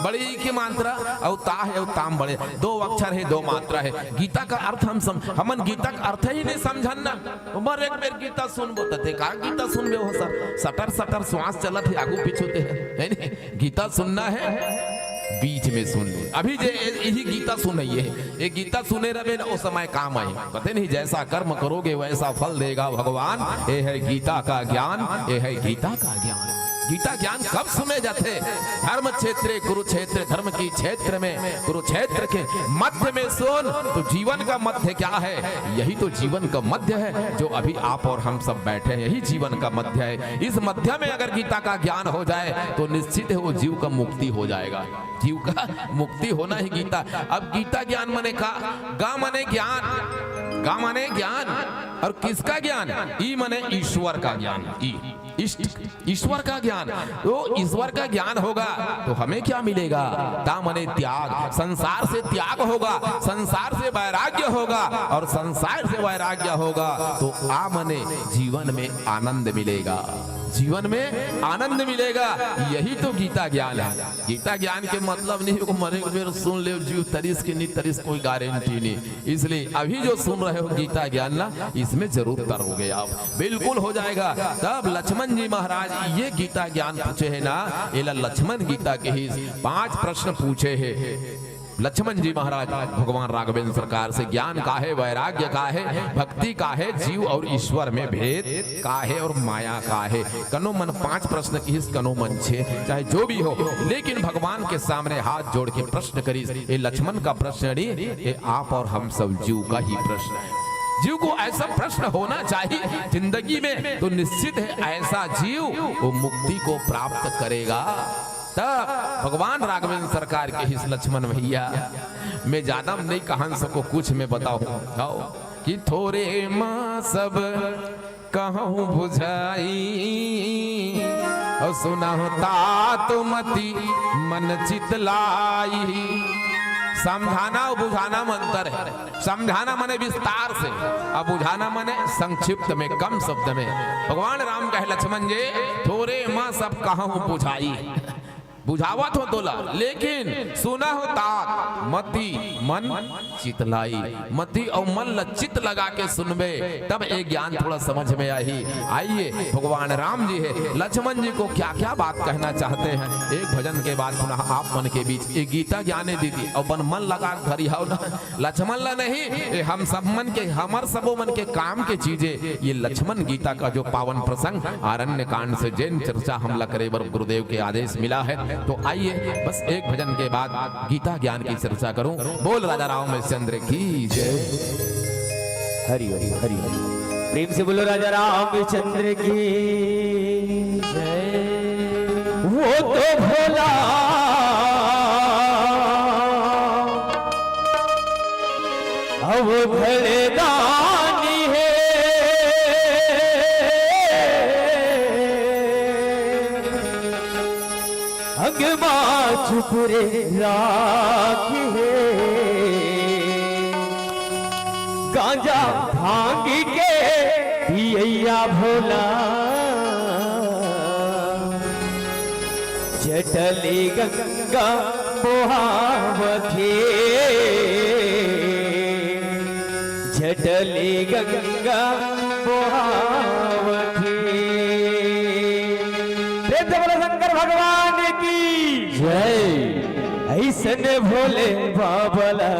बड़े ई की मात्रा और ता है और ताम बड़े, दो अक्षर है, दो मात्रा है। गीता का अर्थ हमन गीता का अर्थ ही नहीं समझन ना। उमर एक बेर गीता सुन बोलते का गीता सुन हो सर, सटर सटर श्वास चलत है, आगू पीछूते है। गीता सुनना है बीच में सुन ले। अभी यही गीता सुनिए, ये गीता सुने रहे ना उस समय काम आए। पता नहीं जैसा कर्म करोगे वैसा फल देगा भगवान। ये है गीता का ज्ञान, ये है गीता का ज्ञान। गीता ज्ञान कब सुने जाते? धर्म क्षेत्र कुरुक्षेत्र, धर्म की क्षेत्र में कुरुक्षेत्र के मध्य में सुन। तो जीवन का मध्य क्या है? यही तो जीवन का मध्य है जो अभी आप और हम सब बैठे हैं, यही जीवन का मध्य है। इस मध्य में अगर गीता का ज्ञान हो जाए तो निश्चित है वो जीव का मुक्ति हो जाएगा। जीव का मुक्ति होना ही गीता। अब गीता ज्ञान माने का, गा माने ज्ञान, गा माने ज्ञान, और किसका ज्ञान? ई माने ईश्वर का ज्ञान, ईश्वर का ज्ञान। तो ईश्वर का ज्ञान होगा तो हमें क्या मिलेगा? ता माने त्याग, संसार से त्याग होगा, संसार से वैराग्य होगा, और संसार से वैराग्य होगा तो आ माने जीवन में आनंद मिलेगा, जीवन में आनंद मिलेगा। यही तो गीता ज्ञान है। गीता ज्ञान के मतलब नहीं को मरे मेरे सुन ले जीव तरिस की नहीं तरिस, कोई गारंटी नहीं। इसलिए अभी जो सुन रहे हो गीता ज्ञान ना, इसमें जरूर तरोगे आप, बिल्कुल हो जाएगा। तब लक्ष्मण जी महाराज ये गीता ज्ञान पूछे है ना, ये लक्ष्मण गीता के ही 5 प्रश्न पूछे है लक्ष्मण जी महाराज भगवान राघवेंद्र सरकार से। ज्ञान का है, वैराग्य का है, भक्ति का है, जीव और ईश्वर में भेद का है, और माया का है। कनो मन 5 प्रश्न की, कनो मन 6, चाहे जो भी हो, लेकिन भगवान के सामने हाथ जोड़ के प्रश्न करी। ये लक्ष्मण का प्रश्न नहीं, ये आप और हम सब जीव का ही प्रश्न है। जीव को ऐसा प्रश्न होना चाहिए जिंदगी में, तो निश्चित है ऐसा जीव वो मुक्ति को प्राप्त करेगा। तब भगवान राघवेंद्र सरकार के हिस लक्ष्मण भैया मैं ज्यादा नहीं कहान सको कुछ मैं बताऊं कि थोड़े माँ सब कहूँ बुझाई और सुनहु तात मति मन चितलाई। समझाना और बुझाना में अंतर है। समझाना माने विस्तार से, अब बुझाना माने संक्षिप्त में, कम शब्द में। भगवान राम कहे लक्ष्मण जी थोड़े माँ सब कहूँ बुझाई, बुझावत हो तोला लेकिन सुना हो तात मति मन चितलाई। मति और मन लचित लगा के सुनबे तब एक ज्ञान थोड़ा समझ में आई। आइए भगवान राम जी है लक्ष्मण जी को क्या क्या बात कहना चाहते हैं। एक भजन के बाद पुनः आप मन के बीच एक गीता ज्ञाने दीदी और बन मन लगा धरी हो ना लक्ष्मण ला नहीं, ये हम सब मन के हमर सबो मन के काम के चीजें। ये लक्ष्मण गीता का जो पावन प्रसंग आरण्य कांड से जैन चर्चा हमला करे बर गुरुदेव के आदेश मिला है। तो आइए बस एक भजन के बाद गीता ज्ञान की चर्चा करूं। बोल राजा रामचंद्र की जय। हरि हरि हरि हरि। प्रेम से बोलो राजा रामचंद्र की जय। वो तो भोला अब भलेदानी है, अगमा चुप रे राखी है, गांजा भांग के पियैया भोला, जटली गंगा मोहावती, जटली गंगा मोहावती। शंकर भगवान की जय। ऐसन भोले बाबला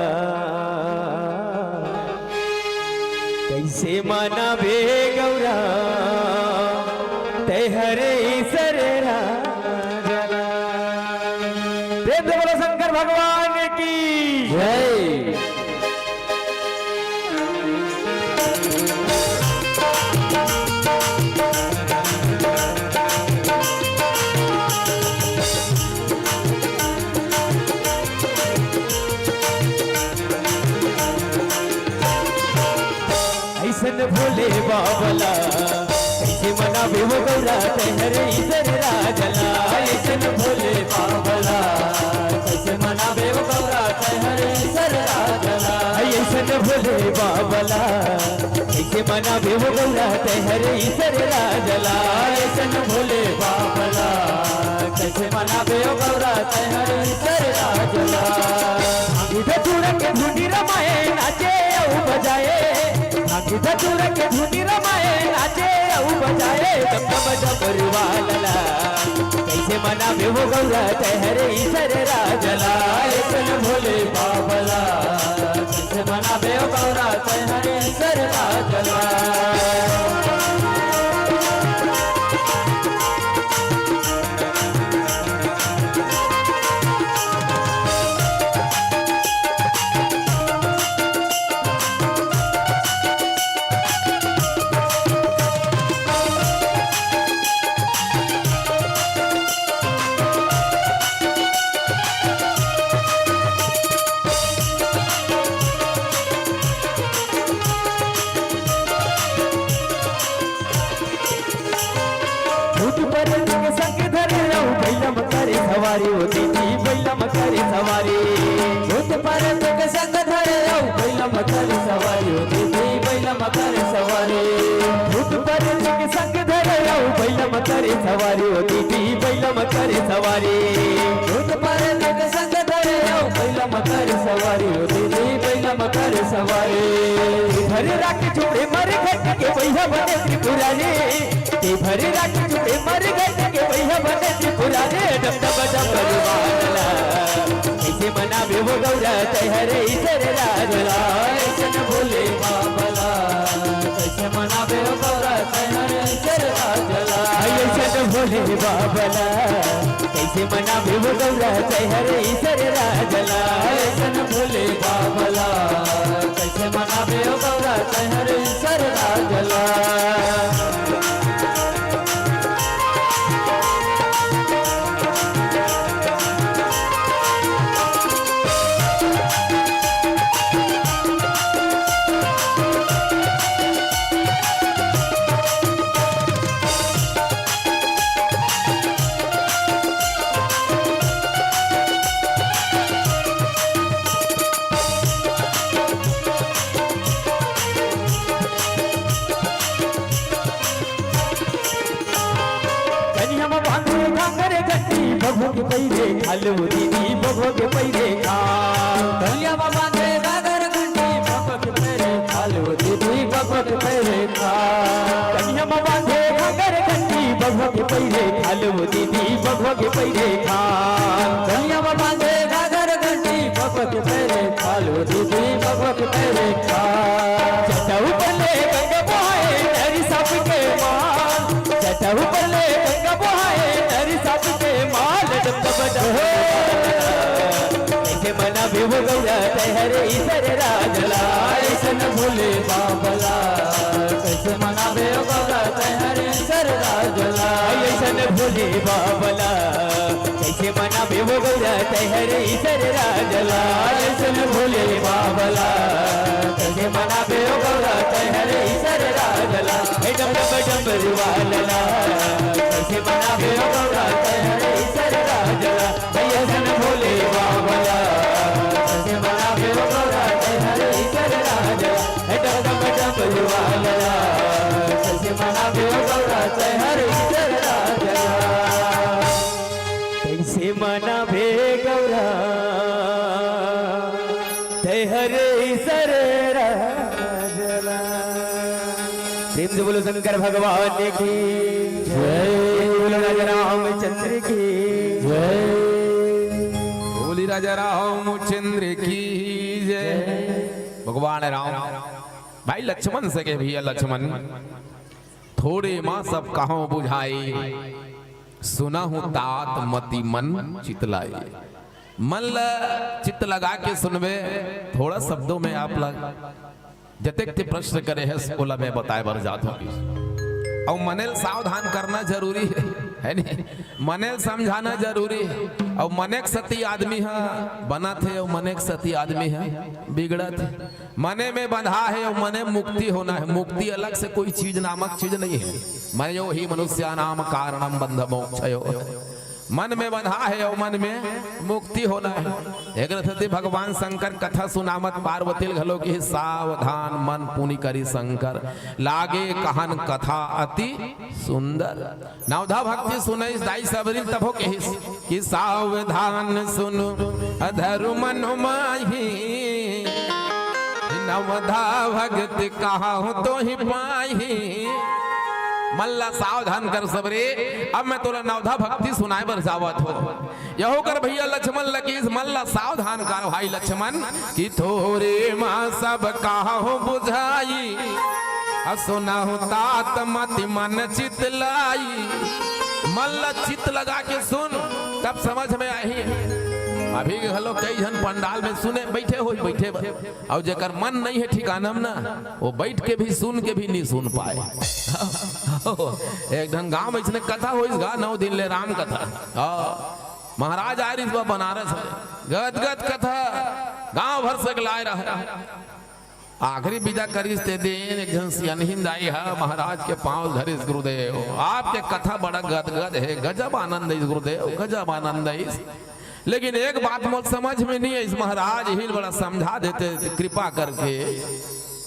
कैसे माना बे गौरा तेहरे सरेरा जला। प्रेम से बोलो शंकर भगवान की जय। भोले बाबला कैसे मना बे वो गौरा तेहरे इधर राजला। ऐसन भोले बाबला कैसे मना बे वो गौरा तेहरे इधर राजला। ऐसन भोले बाबला कैसे मना बे वो गौरा तेहरे इधर राजला। ऐसन भोले बाबला कैसे मना बे वो गौरा तेहरे इधर राजला। इधर चूड़ा के धुनी रमाए नाचे औ बजाए, इधर चूड़ा के धुनी रमाए नाचे औ बजाए, डम डम डमरुआ लला कैसे मना बे वो गौरा तेहरे इधर राजला। ऐसन भोले बाबला कैसे मना बे वो गौरा तेहरे इधर राजला। सवारी होती थी बैलम करे सवारी, भूत परत के संग धरे औ बैलम करे सवारी होती थी बैलम करे सवारी। भूत परत के संग धरे औ बैलम करे सवारी होती थी बैलम करे सवारी। भूत परत के संग धरे औ बैलम करे सवारी होती थी बैलम करे सवारी। भरे राख छोड़े मर घट के भैया बने त्रिपुरारी, ते भरे राख छोड़े मर घट के भैया बने त्रिपुरारी। डम डम डमरुआ लला कैसे मना बे वो गौरा तेहरे इधर राजला। ऐसन भोले बाबला कैसे मना बे वो गौरा तेहरे इधर राजला। ऐसन भोले बाबला कैसे मना बे वो गौरा तेहरे इधर राजला। ऐसन भोले बाबला कैसे मना बे वो गौरा तेहरे इधर राजला। पैरे खालो दीदी बघवा के पैरे खाल कलिया बाबा दे गागर घंटी बघवा के पैरे खालो दीदी बघवा के पैरे खाल कन्या बाबा दे घाघर घंटी बघवा के पैरे खालो दीदी बघवा के पैरे खाल कलिया बाबा दे गागर घंटी बघवा के पैरे खालो दीदी बघवा के पैरे खाल जटाऊ पले गंगा बहाए नरी साप के माल जटाऊ पले गंगा बहाए नरी साप के माल डब कैसे मना भी हो गौरा हरे ईसर राजला ऐसन भोले बाबला कैसे मनाबे बाबा हरे सर राजला ऐसन भोले बाबला कैसे मना भी हो गौरा हरे ईसर राजला ऐसन भोले बाबला कैसे मनाबे गौरा हरे सर राजला डम डम रुवालला कैसे मना भी हो गौरा हरे ईसर राजला ऐसन भोले बाबला कैसे मना भी हो गौरा हरे ईसर राजला डम डम रुवालला कैसे मना भी हो गौरा हरे ईसर राजला कैसे मना भे गौरा हरे ईसर राजला प्रेम से बोलो शंकर भगवान की जय बोलो राजा रामचंद्र की जय बोली राजा रामचंद्र की जय। भगवान राम भाई लक्ष्मण सके भैया लक्ष्मण थोड़े माँ सब कहाँ बुझाई सुना हूँ तात मति मन चितलाई मन चित्त लगा के सुनबे थोड़ा शब्दों में आप लग जतेक ते प्रश्न करे है बोला मैं बताए बर जात हूँ और मनेल सावधान करना जरूरी है नहीं मनेल समझाना जरूरी है और मनेक सती आदमी है बना थे और मनेक सती आदमी है बिगड़ा थे मने में बंधा है और मने मुक्ति होना है मुक्ति अलग से कोई चीज नामक चीज नहीं है मैं यो ही मनुष्य नाम कारणम बंध मोक्षयो मन में बंधा है और मन में मुक्ति होना है एक रथते भगवान शंकर कथा सुनामत पार्वती घलो की सावधान मन पुनि करी शंकर लागे कहन कथा अति सुंदर नवधा भक्ति सुनई दाई सबरी तभो के कि सावधान सुनु अधरु मन माही नवधा भक्ति कहा तो ही पाही मल्ला सावधान कर सबरे अब मैं तोला नवधा भक्ति सुनाए बर जावत हो यहो कर भैया लक्ष्मण लकीस मल्ला सावधान कर भाई लक्ष्मण कि थोरे माँ सब कहो बुझाई सुनाहु तात मति मन चितलाई मल्ला चित लगा के सुन तब समझ में आई अभी हलो कई जन पंडाल में सुने बैठे हो बैठे और जेकर मन नहीं है ठिकाना में ना वो बैठ के भी सुन के भी नहीं सुन पाए एक ढंग गांव में इसने कथा हो गा 9 दिन ले राम कथा महाराज आए इस बार बनारस है गद गद कथा गांव भर से लाए रहा आखिरी विदा करीस ते दिन एक जन सियानहिंद आई है महाराज के पांव धरिस गुरुदेव आपके कथा बड़ा गदगद है गजब आनंद है गुरुदेव गजब आनंद है लेकिन एक बात मुझे समझ में नहीं है इस महाराज ही बड़ा समझा देते कृपा करके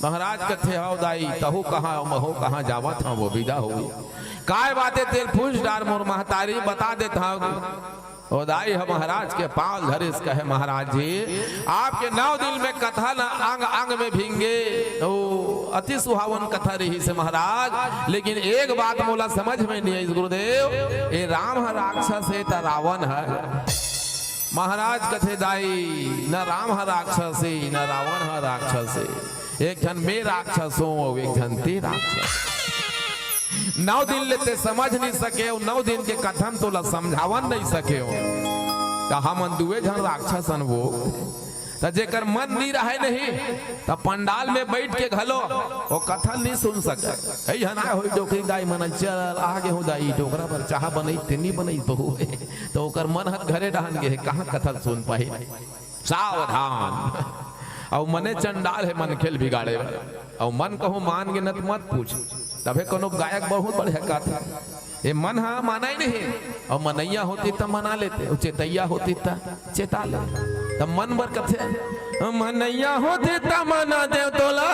महाराज कथे आओ दाई तहु कहाँ महो कहाँ जावा था वो विदा हो काय बातें तेल पूछ डार मोर महतारी बता देता हूँ ओ दाई है महाराज के पांव धरिस कहे महाराज जी आपके 9 दिन में कथा न अंग अंग में भींगे ओ अति सुहावन कथा रही से महाराज लेकिन एक बात मोला समझ में नहीं है गुरुदेव ये राम है राक्षस है त रावण है महाराज कथे दाई न राम है राक्षस न रावण है राक्षस एक जन में राक्षस हो एक जन ते राक्षस 9 दिन लेते समझ नहीं सके 9 दिन के कथन तो समझावन नहीं सके कहा मन दुए जन राक्षसन वो जेकर मन नहीं रहे नहीं तब पंडाल में बैठ के घलो वो कथन नहीं सुन सके हना हो डोकरी दाई मन चल आगे हो दाई डोकरा पर चाह बनई तिनी बनई बहु तो ओकर मन हत घरे डहन गे कहाँ कथन सुन पाई सावधान और मने चंडाल है मन खेल बिगाड़े और मन कहूँ मान गे न मत पूछ तबे कोनो गायक बहुत बढ़िया कथा ये मन हाँ माना ही नहीं और मनैया होती तब मना लेते चेतैया होती तब चेता ले तब मन बर कथे मनैया होते तब मना दे तोला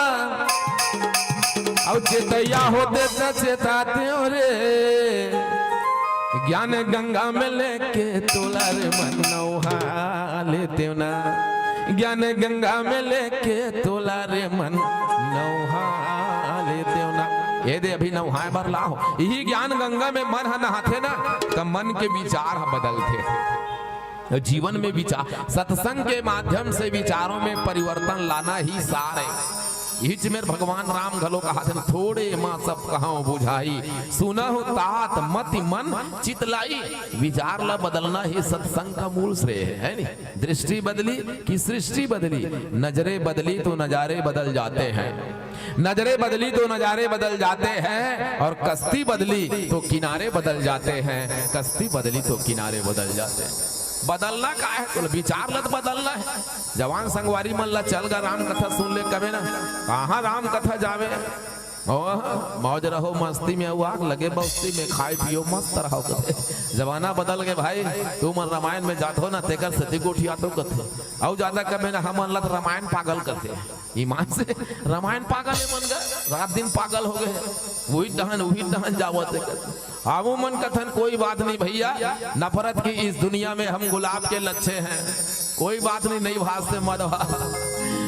और चेतैया होते तब चेताते रे ज्ञान गंगा में लेके तोला रे मन नौहा लेते ना, ज्ञान गंगा में लेके तोला रे मन नौहा लेते ना। ये दे अभी नौहाए बर लाओ, यही ज्ञान गंगा में मन नहाते ना तब मन के विचार बदलते। जीवन में विचार सत्संग के माध्यम से विचारों में परिवर्तन लाना ही सार है। हिच में भगवान राम घलो कहा थे थोड़े माँ सब कहां बुझाई, सुनहु तात मति मन चितलाई। विचार ला बदलना ही सत्संग का मूल श्रेय है नी। दृष्टि बदली कि सृष्टि बदली, नजरें बदली तो नजारे बदल जाते हैं, नजरें बदली तो नजारे बदल जाते हैं, और कश्ती बदली तो किनारे बदल जाते हैं, कश्ती बदली तो किनारे बदल जाते हैं। बदलना का है तो विचार लत बदलना है। जवान संगवारी मन ला चल गा राम कथा सुन ले कबे ना, कहाँ राम कथा जावे, मौज रहो मस्ती में, आग लगे बस्ती में, खाए पियो मस्त रहो कथे। जमाना बदल गए भाई, तू मन रामायण में जात हो ना तेकर सती गोठिया तो कथे, और ज्यादा कबे ना हम ला रामायण पागल करते। ईमान से रामायण पागल है मन गए, रात दिन पागल हो गए, वही दहन जावत आवो मन कथन। कोई बात नहीं भैया, नफरत की इस दुनिया में हम गुलाब के लच्छे हैं, कोई बात नहीं, नई भाष से मदवा,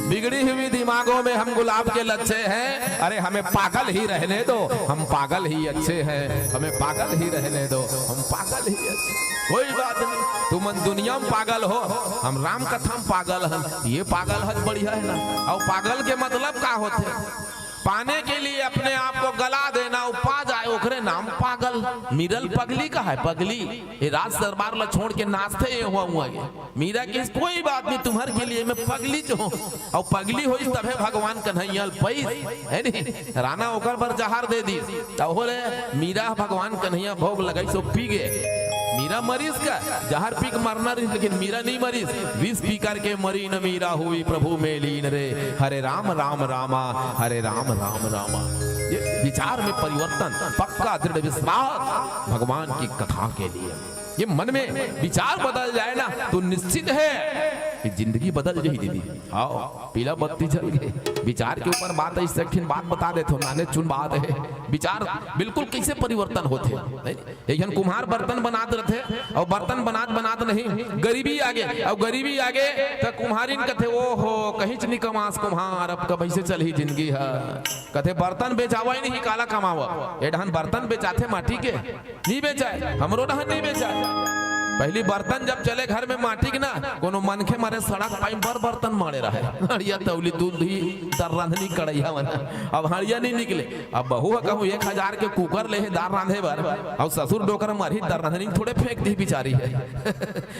बिगड़ी हुई दिमागों में हम गुलाब के लच्छे हैं। अरे हमें पागल ही रहने दो, हम पागल ही अच्छे हैं, हमें पागल ही रहने दो, हम पागल ही अच्छे, कोई बात नहीं। तुम दुनिया में पागल हो, हम राम कथा में पागल हैं, ये पागल हद बढ़िया है ना। और पागल के मतलब क्या होते, पाने के लिए अपने आप को गला देना, पा जाए ओकरे नाम पागल। मिरल पगली का है, पगली ये राज दरबार ला छोड़ के नाचते हुआ मीरा की कोई बात नहीं, तुम्हारे के लिए मैं पगली जो हूँ, और पगली हो तभे भगवान कन्हैया पैस है नहीं, राना ओकर पर जहार दे दी, बोले मीरा भगवान कन्हैया भोग लगाई सो पी गए। मीरा मरीज का जहर पी मरना रही, लेकिन मीरा नहीं मरीज, विष पी करके मरी न मीरा हुई प्रभु में लीन रे, हरे राम राम रामा हरे राम राम रामा। ये विचार में परिवर्तन, पक्का दृढ़ विश्वास भगवान की कथा के लिए, ये मन में विचार बदल जाए ना तो निश्चित है कि जिंदगी बदल जाएगी। दीदी आओ पीला बत्ती जल गए, विचार के ऊपर बात है, इससे बात बता देते हो, नाने चुन बात है, विचार बिल्कुल कैसे परिवर्तन होते हैं। एक कुम्हार बर्तन बनाते रहते, और बर्तन बनात नहीं, गरीबी आगे, और गरीबी आगे तो कुम्हारिन कथे ओ हो कहीं च निकमास कुम्हार, अब कब ऐसे चल ही जिंदगी है, कथे बर्तन बेचावा ही नहीं काला कमावा, ये ढहन बर्तन बेचाते माटी के नहीं बेचाए, हमरो ढहन नहीं बेचाए। पहली बर्तन जब चले घर में माटी के ना, कोनो मनखे मारे सड़क पाई बर बर्तन मारे रहे, हड़िया तौली दूध ही दर रांधनी कड़ैया बना, अब हड़िया नहीं निकले। अब बहू कहूँ 1000 के कुकर ले दार रांधे बर, और ससुर डोकर मारी दर रांधनी थोड़े फेंक दी बेचारी है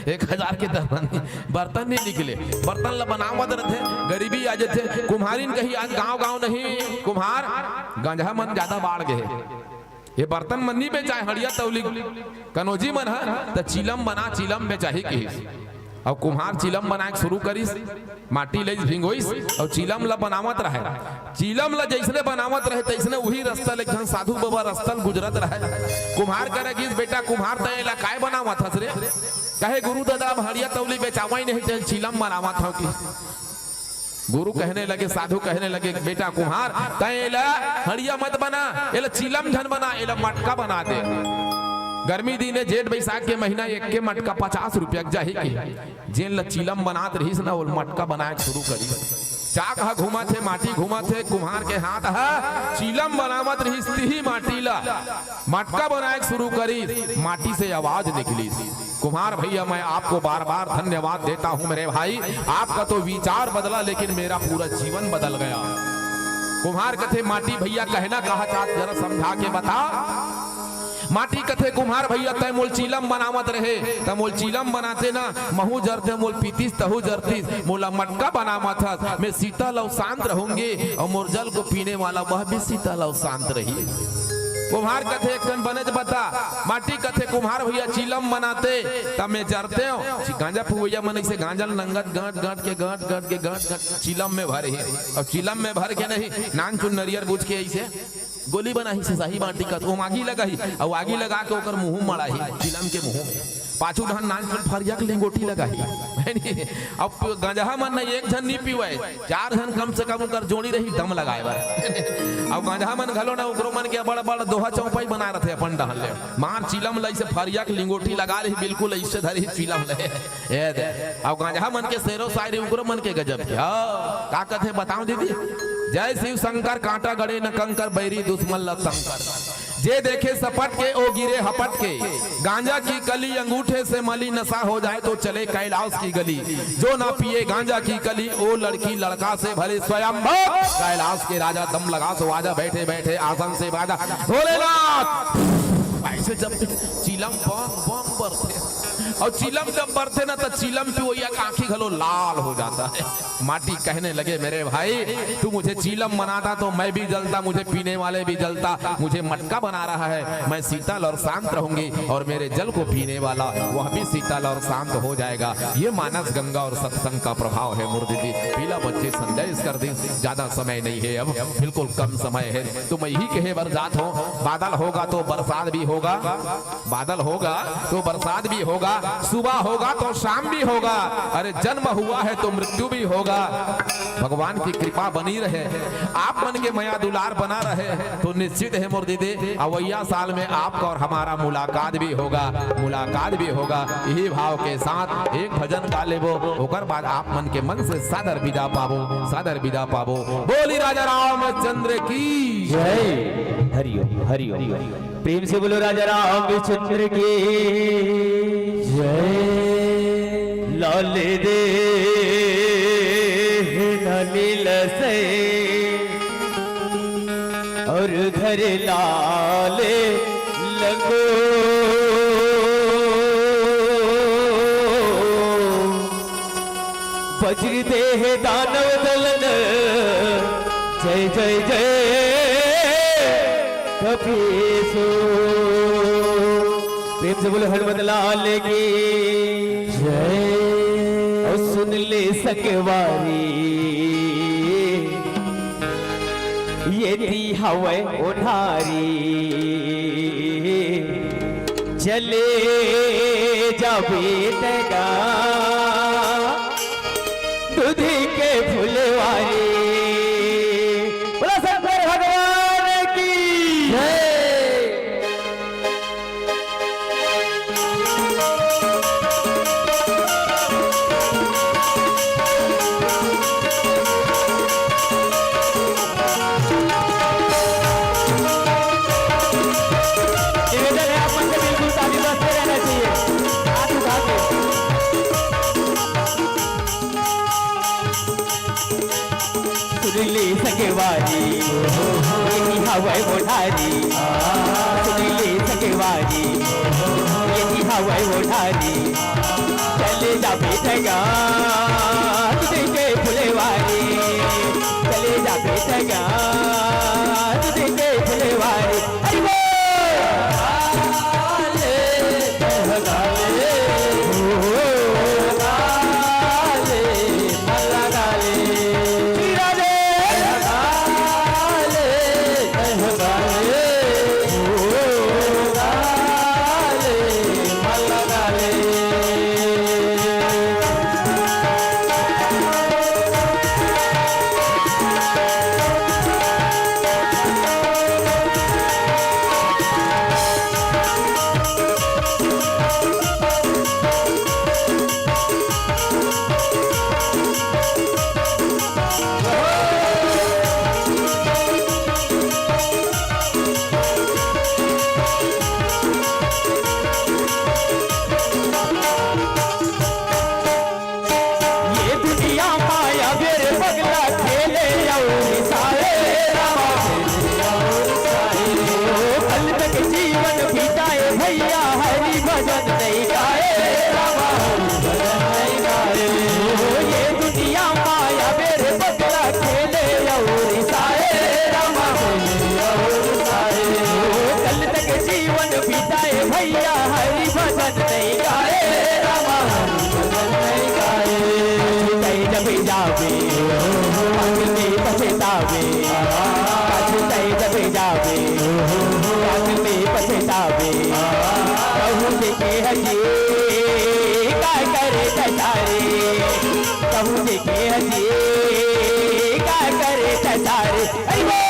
1000 के दर रांधनी, बर्तन नहीं निकले, बर्तन ला बनावत रहते, गरीबी आ जाते। कुम्हारिन कही आज गाँव नहीं, कुम्हार गंजा मन ज्यादा बाढ़ गए, ये बर्तन मन नहीं बेचाए, हड़िया तौली कनौजी मन है तो चिलम बना, चिलम बेचाही की, और कुम्हार चिलम बना के शुरू करिस, माटी ले भिंगोइस और चिलम ला बनावत रहे, चिलम ला जैसने बनावत रहे तैसने वही रास्ता लेकिन साधु बाबा रास्ता गुजरत रहे। कुम्हार करे कि बेटा कुम्हार तय काय बनावत हस रे, कहे गुरु दादा हड़िया तौली बेचावा ही नहीं, चिलम बनावत हो कि गुरु कहने लगे, साधु कहने लगे बेटा कुम्हार तैला हड़िया मत बना, एला चिलम झन बना, एला मटका बना दे। गर्मी दिन जेठ बैसाख के महीना एक के मटका 50 रुपया जाही की, जेन ला चिलम बनात रहीस ना वो मटका बनाए शुरू करी, चाक हा घुमा थे, माटी घुमा थे, कुम्हार के हाथ हा चिलम बनावत रहीस, ही माटी ला मटका बनाए शुरू करी, माटी से आवाज निकली। कुम्हार भैया मैं आपको बार बार धन्यवाद देता हूं मेरे भाई, आपका तो विचार बदला लेकिन मेरा पूरा जीवन बदल गया। कुम्हार कथे माटी भैया कहना कहा चाहत जरा समझा के बता, माटी कथे कुम्हार भैया तय मोल चिलम बनावत रहे, त मोल चिलम बनाते ना महू जरते, मोल पीतीस तहू जरतीस, मोला मटका बनावत था, मैं शीतल और शांत रहूंगी, और मोर जल को पीने वाला वह भी शीतल और शांत रही। कुम्हार कथे एक बनज बता, माटी कथे कुम्हार भैया चिलम बनाते तब मैं जरते हो, गांजा फुवैया मन से गांजा नंगत गांठ के गांठ चिलम में भरे, और चिलम में भर के नहीं नान चुन नरियर बुझ के ऐसे गोली बनाही से सही बाटी का वो आगी लगाही और आगी लगा के ओकर मुंह मड़ाही चिलम के मुंह में पाछू ढन नाच में फरिया के लिंगोटी लगाही अब गंजहा मन नहीं एक जन नहीं पीवे 4 जन कम से कम कर जोड़ी रही दम लगाए बा अब गंजहा मन घलो ना ओकरो मन के बड़ा बड़ा दोहा चौपाई बना रहे अपन डहल ले मार चिलम लई से फरिया के लिंगोटी लगा रही बिल्कुल ऐसे धरी चिलम ले ए दे अब गंजहा मन के शेरो शायरी ओकरो मन के गजब के का कथे बताऊं दीदी जय शिव शंकर कांटा गड़े न कंकर बैरी दुश्मन लंकर जे देखे सपट के ओ गिरे हपट के गांजा की कली अंगूठे से मली नशा हो जाए तो चले कैलाश की गली जो ना पिए गांजा की कली ओ लड़की लड़का से भले स्वयं कैलाश के राजा दम लगा सो आजा बैठे बैठे आसन से बाजा भोलेनाथ ऐसे जब चिलम बम बम बरते और चिलम जब बरते ना तो चिलम की वो आंखी घलो लाल हो जाता है माटी कहने लगे मेरे भाई तू मुझे चिलम बनाता तो मैं भी जलता मुझे पीने वाले भी जलता मुझे मटका बना रहा है मैं शीतल और शांत रहूंगी और मेरे जल को पीने वाला वह भी शीतल और शांत हो जाएगा ये मानस गंगा और सत्संग का प्रभाव है मुर्दी पीला बच्चे संदेश कर दी ज्यादा समय नहीं है अब बिल्कुल कम समय है तो मैं ही कहे बरसात हो बादल होगा तो बरसात भी होगा बादल होगा तो बरसात भी होगा सुबह होगा तो शाम भी होगा अरे जन्म हुआ है तो मृत्यु भी होगा भगवान की कृपा बनी रहे आप मन के माया दुलार बना रहे तो निश्चित है मोर दीदी अवैया साल में आपका और हमारा मुलाकात भी होगा यही भाव के साथ एक भजन गा लेबो ओकर बाद आप मन के मन से सादर विदा पाबो बोली राजा रामचंद्र की जय हरिओम हरिओम प्रेम से बोलो राजा रामचंद्र की जय लाल दे नील से और घर लाल लगो वज्र देह दानव दलन जय जय जय कपीसो प्रेम से बोलो हनुमत लाल की जय और सुन ले सकवारी ये दी हवा उठारी चले जाबे तगा दूधी के फुलवारी बोला शंकर भगवान की जय सुनले सकेवारी यही हवाई उठारी सुनले सकेवारी यही हवाई उठारी चले जा बेटगा तुझे के फुलेवारी चले जा बेटगा तुझे के फुलेवारी जावे पछतावे सारे हरि बोल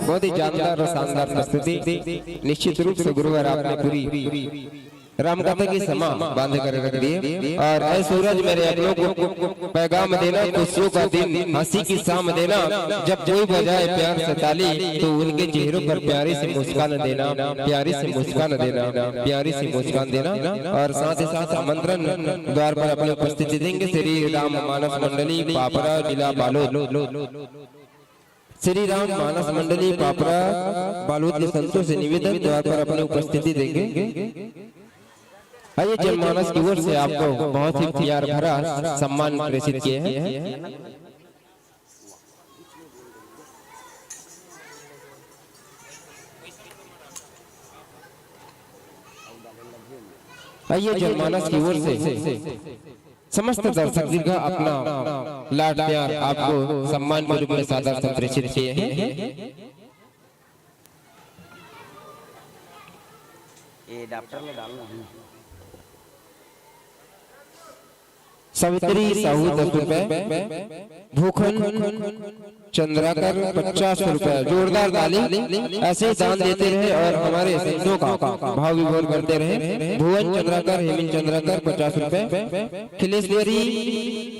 बहुत ही जानदार और शानदार प्रस्तुति। निश्चित रूप से गुरुवार आपने पूरी रामकथा की समा बांध कर रख दिए। और ऐ सूरज मेरे अगलों को पैगाम देना, खुशियों का दिन हंसी की शाम देना। जब कोई बजाए प्यार से ताली तो उनके चेहरों पर प्यारी सी मुस्कान देना, प्यारी सी मुस्कान देना, प्यारी सी मुस्कान देना। और साथ ही साथ आमंत्रण द्वार पर अपनी उपस्थिति देंगे श्री राम मानस मंडली पापरा जिला बालोद। श्री राम मानस मंडली पापरा बालोद के संतों से निवेदन द्वार पर अपनी उपस्थिति देंगे। आइए जनमानस की ओर से आपको बहुत ही प्यार भरा सम्मान प्रेषित किए हैं। आइए जनमानस की ओर से समस्त दर्शक दीर्घ अपना लाड प्यार आपको सम्मान के रूप में सादर से प्रेषित किए हैं। ये डॉक्टर में डालना है। सावित्री साहू 10 रुपए, भूखन चंद्राकर 50 रुपए। जोरदार ताली ऐसे ही दान देते रहे और हमारे संतों का भाव विभोर करते रहे। भुवन चंद्राकर, हेमंत चंद्राकर 50 रुपए, खिलेश्वरी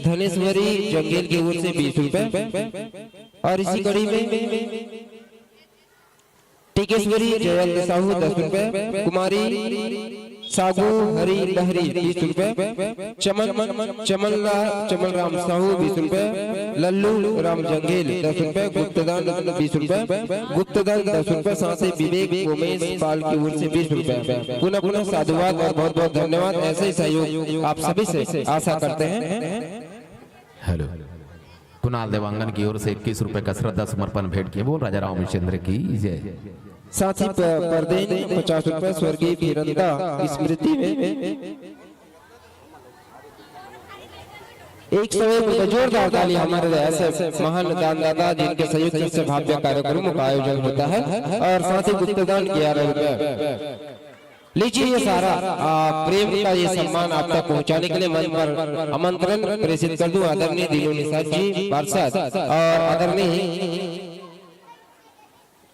धनेश्वरी जंगेल की ओर से 20 रुपए। और इसी कड़ी में टीकेश्वरी जयंत साहू 10 रुपए, कुमारी सागू हरी लहरी 30 रुपए, चमन राम साहू 20 रुपए, लल्लू राम जंगेल 10 रुपए, गुप्तदान 20 रुपए, गुप्तदान 10 रुपए। साथ ही विवेक उमेश पाल की ओर से 20 रुपए। पुनः पुनः साधुवाद और बहुत बहुत धन्यवाद। ऐसे ही सहयोग आप सभी से आशा करते हैं। हेलो, कुणाल देवांगन की ओर से 21 रुपए का श्रद्धा समर्पण भेंट किए। बोल राजा रामचंद्र की जय। साथ ही परदेन 50 रुपए स्वर्गीय वीरंदा स्मृति में। एक समय जोरदार ताली हमारे ऐसे महान दानदाता जिनके संयुक्त से भव्य कार्यक्रमों का आयोजन होता है। और साथ ही गुप्तदान 11 रुपए। लीजिए ये सारा प्रेम का ये सम्मान आप तक पहुंचाने के लिए मन पर आमंत्रण प्रेषित कर दूं आदरणीय दिलो निषाद जी पार्षद और आदरणीय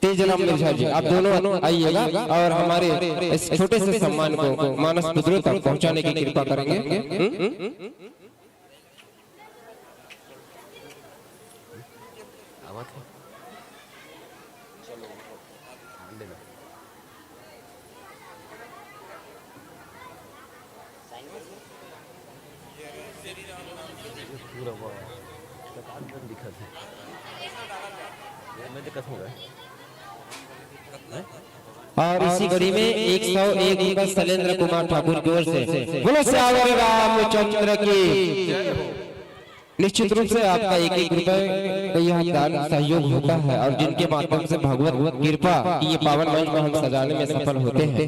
तेजराम मिर्जा जी, आप दोनों आइएगा और हमारे इस छोटे से सम्मान को मानस पुत्रों तक पहुंचाने की कृपा करेंगे। और इसी कड़ी में 101 रुपए शैलेंद्र कुमार ठाकुर की ओर से बोलो श्यावर रामचंद्र की। निश्चित रूप से आपका 1-1 रुपए का यह दान सहयोग होता है और जिनके माध्यम से भगवत कृपा की ये पावन मंच को हम सजाने में सफल होते हैं।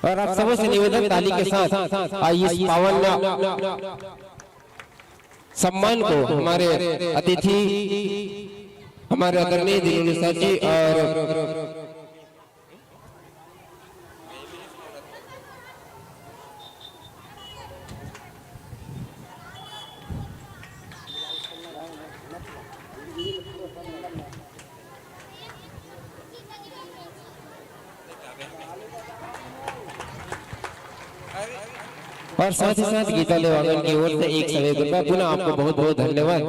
और आप सबों से निवेदन ताली के साथ आइए इस पावन सम्मान को हमारे अतिथि हमारे आदरणीय दिलो निषाद जी और साथ ही साथ गीता लेवागन की ओर से 101 रुपया पुनः आपको बहुत बहुत धन्यवाद।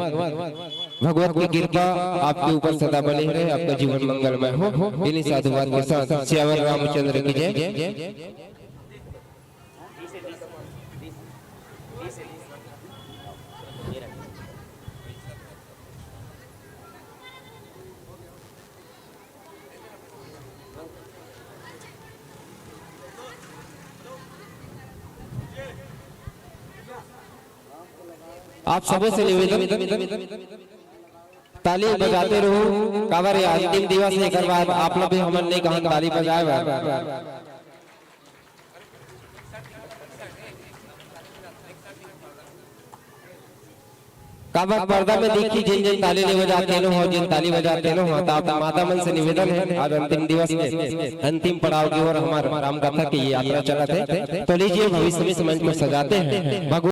भगवत की कृपा आपके ऊपर सदा बनी रहे, आपका जीवन मंगलमय हो। इन्हीं साधुवाद के साथ श्यावर रामचंद्र की जय। आप सबों से निवेदन ताली बजाते रहो। कावर अंतिम दिवस है, एक बार आप लोग भी हमन नहीं कहा ताली बजाए। काबर पर्दा में देखी जिन जिन ताली नहीं बजाते हो, जिन ताली बजाते हो, आप माता मन से निवेदन है आज अंतिम दिवस में अंतिम पड़ाव की ओर हमारा राम कथा की यात्रा चलते। तो लीजिए भविष्य में मंच में सजाते हैं।